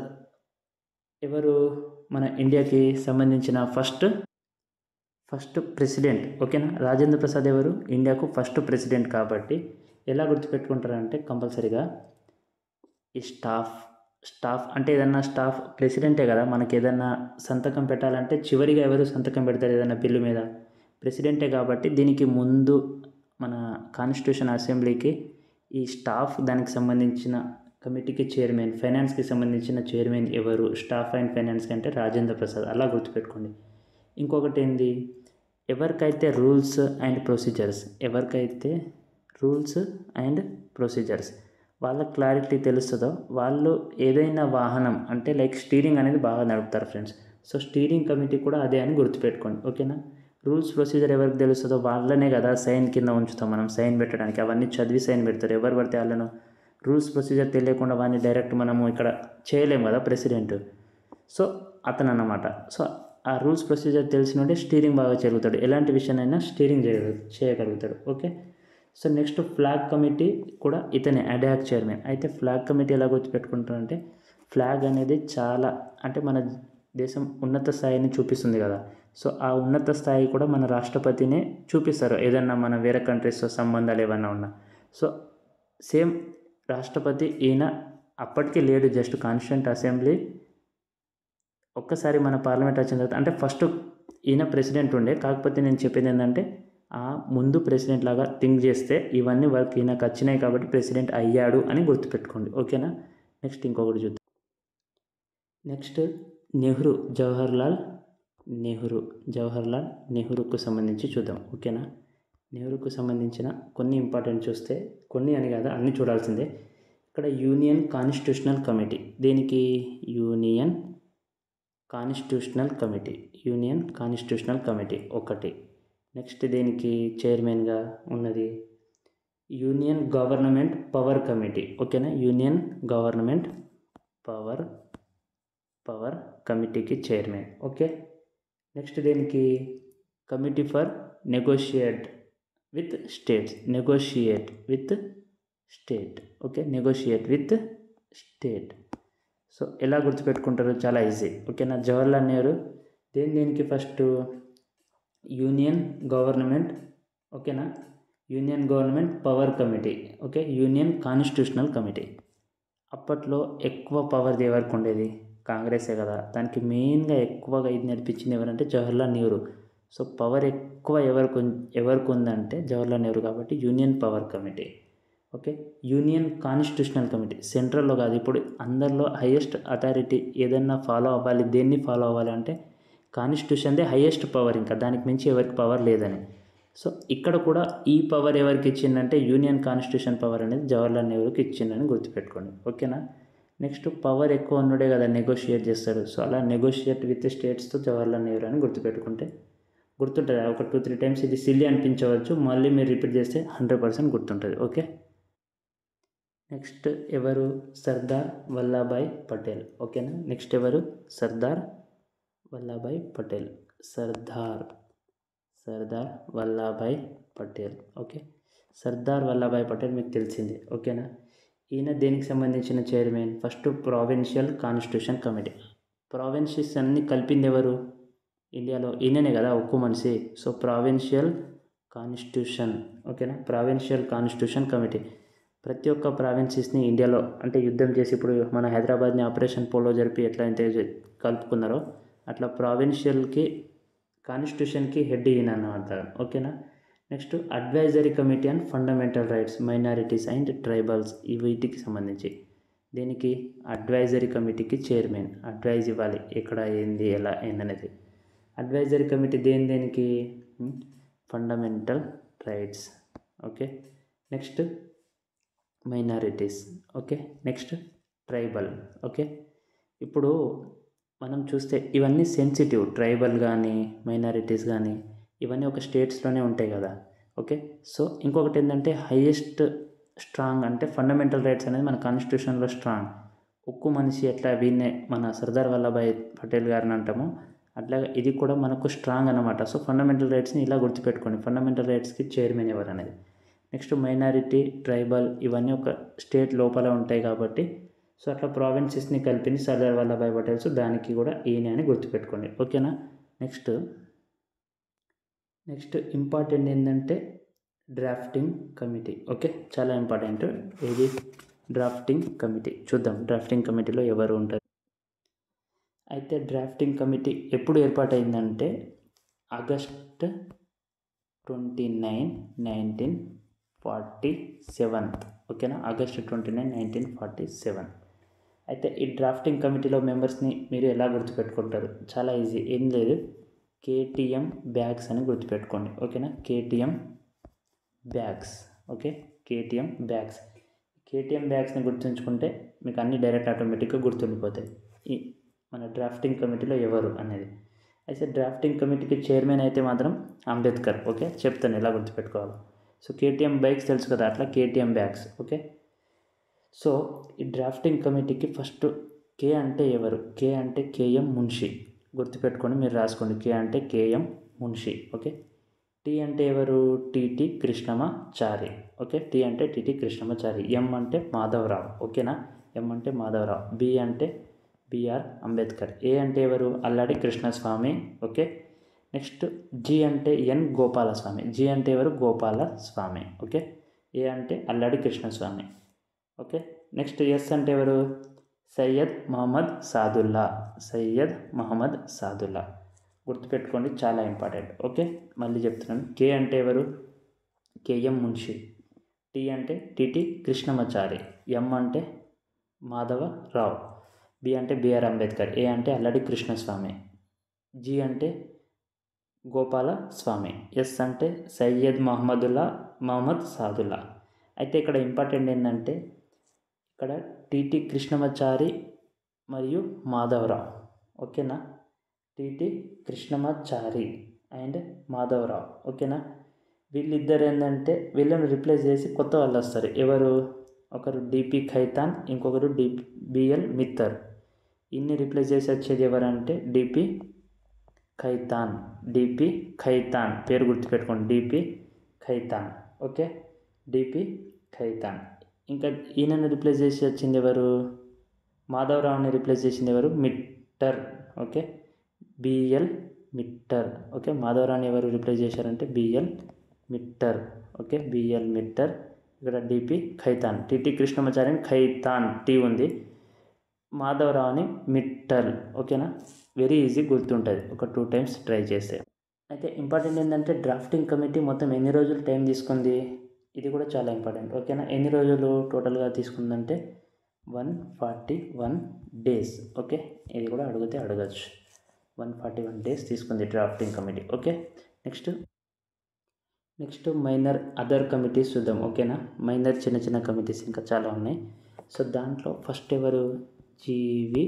ఎవరు? మన ఇండియాకి సంబంధించిన ఫస్ట్ ప్రెసిడెంట్, ఓకేనా? రాజేంద్ర ప్రసాద్ ఎవరు? ఇండియాకు ఫస్ట్ ప్రెసిడెంట్. కాబట్టి ఎలా గుర్తుపెట్టుకుంటారంటే కంపల్సరీగా ఈ స్టాఫ్ అంటే ఏదన్నా స్టాఫ్ ప్రెసిడెంటే కదా, మనకి ఏదన్నా సంతకం పెట్టాలంటే చివరిగా ఎవరు సంతకం పెడతారు ఏదైనా బిల్లు మీద? ప్రెసిడెంటే. కాబట్టి దీనికి ముందు మన కాన్స్టిట్యూషన్ అసెంబ్లీకి ఈ స్టాఫ్ దానికి సంబంధించిన కమిటీకి చైర్మన్, ఫైనాన్స్కి సంబంధించిన చైర్మన్ ఎవరు? స్టాఫ్ అండ్ ఫైనాన్స్ అంటే రాజేంద్ర ప్రసాద్, అలా గుర్తుపెట్టుకోండి. ఇంకొకటి ఏంది? ఎవరికైతే రూల్స్ అండ్ ప్రొసీజర్స్ వాళ్ళకి క్లారిటీ తెలుస్తుందో వాళ్ళు ఏదైనా వాహనం అంటే లైక్ స్టీరింగ్ అనేది బాగా నడుపుతారు ఫ్రెండ్స్. సో స్టీరింగ్ కమిటీ కూడా అదే అని గుర్తుపెట్టుకోండి, ఓకేనా? రూల్స్ ప్రొసీజర్ ఎవరికి తెలుస్తుందో వాళ్ళనే కదా సైన్ కింద ఉంచుతాం మనం, సైన్ పెట్టడానికి. అవన్నీ చదివి సైన్ పెడతారు. ఎవరు పడితే వాళ్ళను రూల్స్ ప్రొసీజర్ తెలియకుండా వాడిని డైరెక్ట్ మనము ఇక్కడ చేయలేము కదా ప్రెసిడెంట్. సో అతను అన్నమాట. సో ఆ రూల్స్ ప్రొసీజర్ తెలిసినోడే స్టీరింగ్ బాగా చేయగలుగుతాడు, ఎలాంటి విషయాన్నైనా స్టీరింగ్ చేయగలుగుతాడు. Okay. So next flag committee కూడా ఇతనే అడాక్ చైర్మన్. అయితే ఫ్లాగ్ కమిటీ ఎలా గుర్తుపెట్టుకుంటారంటే, ఫ్లాగ్ అనేది చాలా అంటే మన దేశం ఉన్నత స్థాయిని చూపిస్తుంది కదా. సో ఆ ఉన్నత స్థాయి కూడా మన రాష్ట్రపతినే చూపిస్తారు, ఏదన్నా మన వేరే కంట్రీస్తో సంబంధాలు ఏమన్నా ఉన్నా. సో సేమ్ రాష్ట్రపతి ఈయన అప్పటికి లేడు, జస్ట్ కాన్స్టిట్యూంట్ అసెంబ్లీ ఒక్కసారి మన పార్లమెంట్ వచ్చిన తర్వాత, అంటే ఫస్ట్ ఈయన ప్రెసిడెంట్ ఉండే, కాకపోతే నేను చెప్పేది ఏంటంటే ఆ ముందు ప్రెసిడెంట్ లాగా థింక్ చేస్తే ఇవన్నీ వర్క్ ఈయనకు వచ్చినాయి కాబట్టి ప్రెసిడెంట్ అయ్యాడు అని గుర్తుపెట్టుకోండి. ఓకేనా. నెక్స్ట్ ఇంకొకటి చూద్దాం. నెక్స్ట్ జవహర్లాల్ నెహ్రూకు సంబంధించి చూద్దాం. ఓకేనా. నెహ్రూకు సంబంధించిన కొన్ని ఇంపార్టెంట్ చూస్తే, కొన్ని అని కాదు అన్నీ చూడాల్సిందే. ఇక్కడ యూనియన్ కాన్స్టిట్యూషనల్ కమిటీ, దీనికి యూనియన్ కాన్స్టిట్యూషనల్ కమిటీ ఒకటి. నెక్స్ట్ దీనికి చైర్మన్గా ఉన్నది యూనియన్ గవర్నమెంట్ పవర్ కమిటీ. ఓకేనా. యూనియన్ గవర్నమెంట్ పవర్ కమిటీకి చైర్మన్. ఓకే. నెక్స్ట్ దీనికి committee for negotiate with state. So ఎలా గుర్తుపెట్టుకుంటారో చాలా ఈజీ. ఓకేనా. జవహర్లాల్ నెహ్రూ దేనికి ఫస్ట్ యూనియన్ గవర్నమెంట్, ఓకేనా, union government power committee, okay, union constitutional committee. అప్పట్లో ఎక్కువ పవర్ ఎవరికి ఉండేది, కాంగ్రెసే కదా. దానికి మెయిన్గా ఎక్కువగా ఇది నడిపించింది ఎవరంటే జవహర్లాల్ నెహ్రూ. సో పవర్ ఎక్కువ ఎవరికి ఉందంటే జవహర్లాల్ నెహ్రూ, కాబట్టి union power committee. Okay. Union constitutional committee సెంట్రల్లో కాదు, ఇప్పుడు అందరిలో హైయెస్ట్ అథారిటీ ఏదన్నా ఫాలో అవ్వాలి, దేన్ని ఫాలో అవ్వాలి అంటే కాన్స్టిట్యూషన్దే హైయెస్ట్ పవర్, ఇంకా దానికి మించి ఎవరికి పవర్ లేదని. సో ఇక్కడ కూడా ఈ పవర్ ఎవరికి ఇచ్చిందంటే యూనియన్ కాన్స్టిట్యూషన్ పవర్ అనేది జవహర్లాల్ నెహ్రూకి ఇచ్చిందని గుర్తుపెట్టుకోండి. ఓకేనా. నెక్స్ట్ పవర్ ఎక్కువ ఉన్నోడే కదా నెగోషియేట్ చేస్తాడు. సో అలా నెగోషియేట్ విత్ స్టేట్స్తో జవహర్లాల్ నెహ్రూ అని గుర్తుపెట్టుకుంటే గుర్తుంటుంది. ఒక 2-3 టైమ్స్ ఇది సిల్లీ అనిపించవచ్చు, మళ్ళీ మీరు రిపీట్ చేస్తే 100% గుర్తుంటుంది. ఓకే. నెక్స్ట్ ఎవరు, సర్దార్ వల్లభాయ్ పటేల్. ఓకేనా. నెక్స్ట్ ఎవరు, సర్దార్ వల్లభాయ్ పటేల్. సర్దార్ వల్లభాయ్ పటేల్. ఓకే. సర్దార్ వల్లభాయ్ పటేల్ మీకు తెలిసిందే. ఓకేనా. ఈయన దేనికి సంబంధించిన chairman, first provincial constitution committee. Provinces అన్నీ కలిపింది ఎవరు ఇండియాలో, ఈయననే కదా ఒక్కో మనిషి. సో ప్రావిన్షియల్ కాన్స్టిట్యూషన్, ఓకేనా, ప్రావిన్షియల్ కాన్స్టిట్యూషన్ కమిటీ ప్రతి ఒక్క ప్రావిన్సెస్ని ఇండియాలో అంటే యుద్ధం చేసి ఇప్పుడు మన హైదరాబాద్ని ఆపరేషన్ పోలో జరిపి ఎట్లా అయితే కలుపుకున్నారో అట్లా ప్రావిన్షియల్కి కాన్స్టిట్యూషన్కి హెడ్ ఈయన అన్నమాట. ఓకేనా. Next advisory committee and fundamental rights, minorities and tribals, వీటికి సంబంధించి దీనికి అడ్వైజరీ కమిటీకి చైర్మన్, అడ్వైజ్ ఇవ్వాలి ఎక్కడ ఏంది ఎలా ఏందనేది. అడ్వైజరీ కమిటీ దేనికి, fundamental rights. Okay. Next minorities. Okay. Next tribal. Okay. ఇప్పుడు మనం చూస్తే ఇవన్నీ సెన్సిటివ్, ట్రైబల్ కానీ మైనారిటీస్ కానీ ఇవన్నీ ఒక స్టేట్స్లోనే ఉంటాయి కదా. ఓకే. సో ఇంకొకటి ఏంటంటే హైయెస్ట్ స్ట్రాంగ్ అంటే ఫండమెంటల్ రైట్స్ అనేది మన కాన్స్టిట్యూషన్లో స్ట్రాంగ్. ఒక్కో మనిషి ఎట్లా వీన్నే మన సర్దార్ వల్లభాయ్ పటేల్ గారిని అంటామో అట్లాగే ఇది కూడా మనకు స్ట్రాంగ్ అన్నమాట. సో ఫండమెంటల్ రైట్స్ని ఇలా గుర్తుపెట్టుకోండి, ఫండమెంటల్ రైట్స్కి చైర్మన్ ఎవరు అనేది. నెక్స్ట్ మైనారిటీ, ట్రైబల్ ఇవన్నీ ఒక స్టేట్ లోపల ఉంటాయి కాబట్టి సో అట్లా ప్రావిన్సెస్ని కలిపింది సర్దార్ వల్లభాయ్ పటేల్. సో దానికి కూడా ఈయన అని గుర్తుపెట్టుకోండి. ఓకేనా. నెక్స్ట్ ఇంపార్టెంట్ ఏంటంటే డ్రాఫ్టింగ్ కమిటీ. ఓకే. చాలా ఇంపార్టెంట్ ఇది డ్రాఫ్టింగ్ కమిటీ. చూద్దాం డ్రాఫ్టింగ్ కమిటీలో ఎవరు ఉంటారు. అయితే డ్రాఫ్టింగ్ కమిటీ ఎప్పుడు ఏర్పాటైందంటే ఆగస్ట్ 29, 1947. ఓకేనా. ఆగస్ట్ 29, 1947. అయితే ఈ డ్రాఫ్టింగ్ కమిటీలో మెంబర్స్ని మీరు ఎలా గుర్తుపెట్టుకుంటారు, చాలా ఈజీ, ఏం లేదు, కేటీఎం బ్యాగ్స్ అని గుర్తుపెట్టుకోండి. ఓకేనా. KTM bags. ఓకే. కేటీఎం బ్యాగ్స్ని గుర్తుంచుకుంటే మీకు అన్ని డైరెక్ట్ ఆటోమేటిక్గా గుర్తుండిపోతాయి ఈ మన డ్రాఫ్టింగ్ కమిటీలో ఎవరు అనేది. అయితే డ్రాఫ్టింగ్ కమిటీకి చైర్మన్ అయితే మాత్రం అంబేద్కర్. ఓకే. చెప్తాను ఎలా గుర్తుపెట్టుకోవాలి. సో కేటీఎం బైక్స్ తెలుసు కదా, అట్లా కేటీఎం బ్యాగ్స్. ఓకే. సో ఈ డ్రాఫ్టింగ్ కమిటీకి ఫస్ట్ కే అంటే ఎవరు? కే అంటే కేఎం మున్షి. గుర్తుపెట్టుకొని మీరు రాసుకోండి. కే అంటే కేఎం మున్షి. ఓకే. టీ అంటే ఎవరు? టీటీ కృష్ణమాచారి. ఓకే. టీ అంటే టీటీ కృష్ణమాచారి. ఎం అంటే మాధవరావు. ఓకేనా? ఎం అంటే మాధవరావు. బి అంటే బిఆర్ అంబేద్కర్. ఏ అంటే ఎవరు? Alladi Krishnaswamy. Okay. Next G అంటే ఎన్ గోపాలస్వామి. జి అంటే ఎవరు? గోపాలస్వామి. ఓకే. ఏ అంటే అల్లాడి కృష్ణస్వామి. ఓకే. నెక్స్ట్ ఎస్ అంటే ఎవరు? సయ్యద్ మహమ్మద్ సాదుల్లా. సయ్యద్ మహమ్మద్ సాదుల్లా. గుర్తుపెట్టుకోండి, చాలా ఇంపార్టెంట్. ఓకే. మళ్ళీ చెప్తున్నాను. కే అంటే ఎవరు? కేఎం మున్షి. టీ అంటే టిటి కృష్ణమాచారి. ఎం అంటే మాధవరావు. బి అంటే బిఆర్ అంబేద్కర్. ఏ అంటే అల్లడి కృష్ణస్వామి. జి అంటే గోపాల స్వామి. ఎస్ అంటే సయ్యద్ మహమ్మద్ సాదుల్లా. అయితే ఇక్కడ ఇంపార్టెంట్ ఏంటంటే ఇక్కడ టిటి కృష్ణమాచారి మరియు మాధవరావు. ఓకేనా? TT Krishnamachari and Madhavarao. ఓకేనా? వీళ్ళిద్దరు ఏంటంటే వీళ్ళని రిప్లేస్ చేసి కొత్త వాళ్ళు వస్తారు. ఎవరు? ఒకరు డిపి ఖైతాన్, ఇంకొకరు బిఎల్ మిత్తర్. ఇన్ని రిప్లేస్ చేసి వచ్చేది ఎవరంటే డిపి ఖైతాన్. డిపి ఖైతాన్ పేరు గుర్తుపెట్టుకోండి. DP Khaitan. Okay. DP Khaitan. ఇంకా ఈయనను రిప్లేస్ చేసి వచ్చింది ఎవరు? మాధవరావుని రిప్లేస్ చేసింది ఎవరు? Mitter. Okay. BL Mitter. Okay. మాధవరావుని ఎవరు రిప్లేస్ చేశారంటే BL Mitter. Okay. BL Mitter. ఇక్కడ డిపి ఖైతాన్. టిటి కృష్ణమాచారిని ఖైతాన్ టీ ఉంది, మాధవరావుని మిట్టల్. ఓకేనా? వెరీ ఈజీ, గుర్తుంటుంది ఒక 2 times ట్రై చేస్తే. అయితే ఇంపార్టెంట్ ఏంటంటే డ్రాఫ్టింగ్ కమిటీ మొత్తం ఎన్ని రోజులు టైం తీసుకుంది? ఇది కూడా చాలా ఇంపార్టెంట్. ఓకేనా? ఎన్ని రోజులు టోటల్గా తీసుకుందంటే 141 days. ఓకే. ఇది కూడా అడిగితే అడగచ్చు. 141 days తీసుకుంది drafting committee. Okay. Next minor other committees చూద్దాం. ఓకేనా? మైనర్ చిన్న చిన్న కమిటీస్ ఇంకా చాలా ఉన్నాయి. సో దాంట్లో ఫస్ట్ ఎవరు? జీవి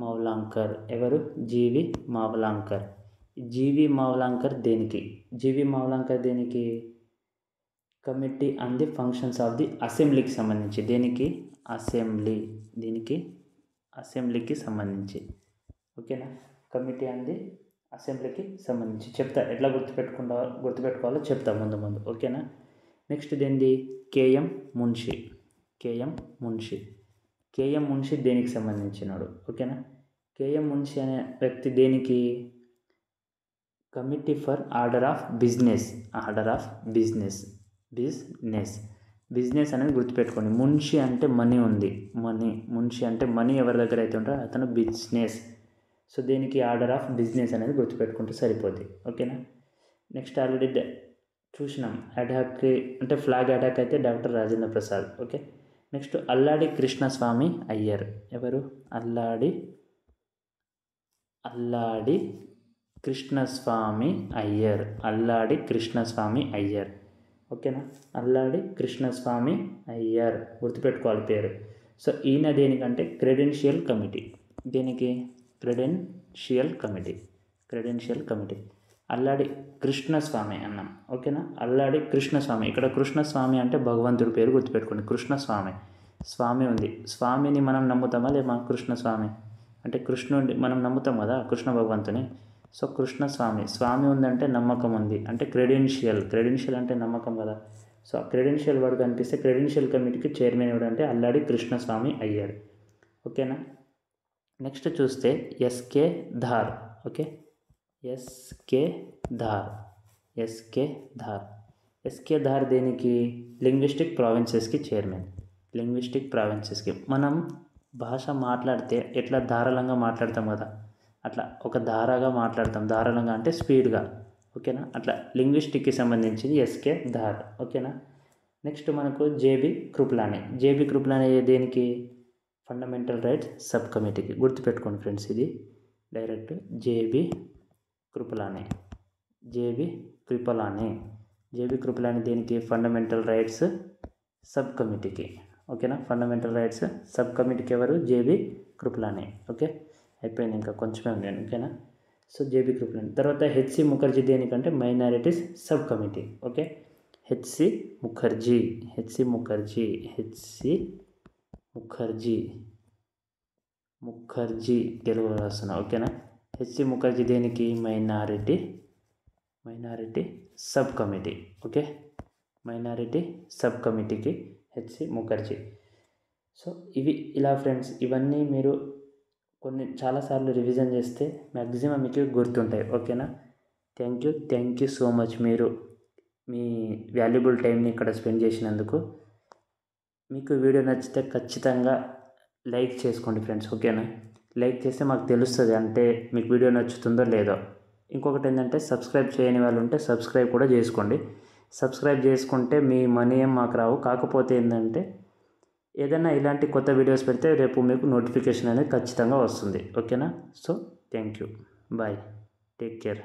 మావ్లాంకర్. ఎవరు? జీవి మావ్లాంకర్. జీవి మావ్లాంకర్ దేనికి? జీవి మావ్లాంకర్ దేనికి? Committee on the functions of the అసెంబ్లీకి సంబంధించి. దేనికి? అసెంబ్లీ. దీనికి అసెంబ్లీకి సంబంధించి. ఓకేనా? కమిటీ ఆన్ ది అసెంబ్లీకి సంబంధించి చెప్తా. ఎట్లా గుర్తుపెట్టుకోవాలో చెప్తా ముందు. ఓకేనా? నెక్స్ట్ దేనిది? కేఎం మున్షి. కేఎం మున్షి దేనికి సంబంధించినాడు? ఓకేనా? కేఎం మున్షి అనే వ్యక్తి దేనికి? Committee for order of business. Business అనేది గుర్తుపెట్టుకోండి. మున్షి అంటే మనీ ఉంది. మున్షి అంటే మనీ ఎవరి దగ్గర అయితే ఉంటారో అతను బిజినెస్. సో దీనికి ఆర్డర్ ఆఫ్ బిజినెస్ అనేది గుర్తుపెట్టుకుంటే సరిపోద్ది. ఓకేనా? నెక్స్ట్ ఆల్రెడీ చూసినాం. అటాక్ అంటే ఫ్లాగ్ అటాక్ అయితే doctor Rajendra Prasad. Okay. Next Alladi Krishnaswamy Iyer. ఎవరు? అల్లాడి కృష్ణస్వామి అయ్యర్. ఓకేనా? అల్లాడి కృష్ణస్వామి అయ్యర్ గుర్తుపెట్టుకోవాలి పేరు. సో ఈయన దేనికంటే క్రెడెన్షియల్ కమిటీ. దేనికి? Credential committee. అల్లాడి కృష్ణస్వామి అన్నాం. ఓకేనా? అల్లాడి కృష్ణస్వామి. ఇక్కడ కృష్ణస్వామి అంటే భగవంతుడి పేరు గుర్తుపెట్టుకోండి. కృష్ణస్వామి. స్వామి ఉంది. స్వామిని మనం నమ్ముతామా లేమా? కృష్ణస్వామి అంటే కృష్ణుడి మనం నమ్ముతాం కదా, కృష్ణ భగవంతుని. సో స్వామి ఉందంటే నమ్మకం ఉంది అంటే క్రెడెన్షియల్ అంటే నమ్మకం కదా. సో ఆ క్రెడెన్షియల్ వర్డ్ కనిపిస్తే క్రెడెన్షియల్ కమిటీకి చైర్మన్ ఎవడంటే అల్లాడి కృష్ణస్వామి అయ్యారు. ఓకేనా? నెక్స్ట్ చూస్తే SK Dhar. Okay. SK Dhar దేనికి? లింగ్విస్టిక్ ప్రావిన్సెస్కి చైర్మన్. మనం భాష మాట్లాడితే ఎట్లా ధారాళంగా మాట్లాడతాం కదా, అట్లా ఒక ధారగా మాట్లాడతాం. ధారాళంగా అంటే స్పీడ్గా. ఓకేనా? అట్లా లింగ్విస్టిక్కి సంబంధించింది ఎస్కే ధార్. ఓకేనా? నెక్స్ట్ మనకు జేబీ కృపలాని దేనికి? ఫండమెంటల్ రైట్స్ సబ్ కమిటీకి. గుర్తుపెట్టుకోండి ఫ్రెండ్స్, ఇది డైరెక్ట్ జేబీ కృపలాని దేనికి? ఫండమెంటల్ రైట్స్ సబ్ కమిటీకి. ఓకేనా? ఫండమెంటల్ రైట్స్ సబ్ కమిటీకి ఎవరు? జేబీ కృపలాని. ఓకే. అయిపోయింది, ఇంకా కొంచెమే ఉంది. ఓకేనా? So J B Kripalani. తర్వాత హెచ్సి ముఖర్జీ దేనికంటే minorities sub committee. Okay. HC Mukherjee Mukherjee Telugu రాస్తున్నా, ఓకేనా. హెచ్సి ముఖర్జీ దేనికి? Minority sub committee, okay. Minority sub కమిటీకి హెచ్సి ముఖర్జీ. సో ఇలా ఫ్రెండ్స్, ఇవన్నీ మీరు చాలాసార్లు రివిజన్ చేస్తే మ్యాక్సిమం మీకు గుర్తుంటాయి, ఓకేనా. Thank you so much. మీరు మీ వాల్యుబుల్ టైంని ఇక్కడ స్పెండ్ చేసినందుకు. మీకు వీడియో నచ్చితే ఖచ్చితంగా లైక్ చేసుకోండి ఫ్రెండ్స్, ఓకేనా. లైక్ చేస్తే మాకు తెలుస్తుంది అంటే మీకు వీడియో నచ్చుతుందో లేదో. ఇంకొకటి ఏంటంటే సబ్స్క్రైబ్ చేయని వాళ్ళు ఉంటే సబ్స్క్రైబ్ కూడా చేసుకోండి. సబ్స్క్రైబ్ చేసుకుంటే మీ మనీ ఏం మాకు రావు, కాకపోతే ఏంటంటే ఏదైనా ఇలాంటి కొత్త వీడియోస్ పెడితే రేపు మీకు నోటిఫికేషన్ అనేది ఖచ్చితంగా వస్తుంది, ఓకేనా. So thank you, bye, take care.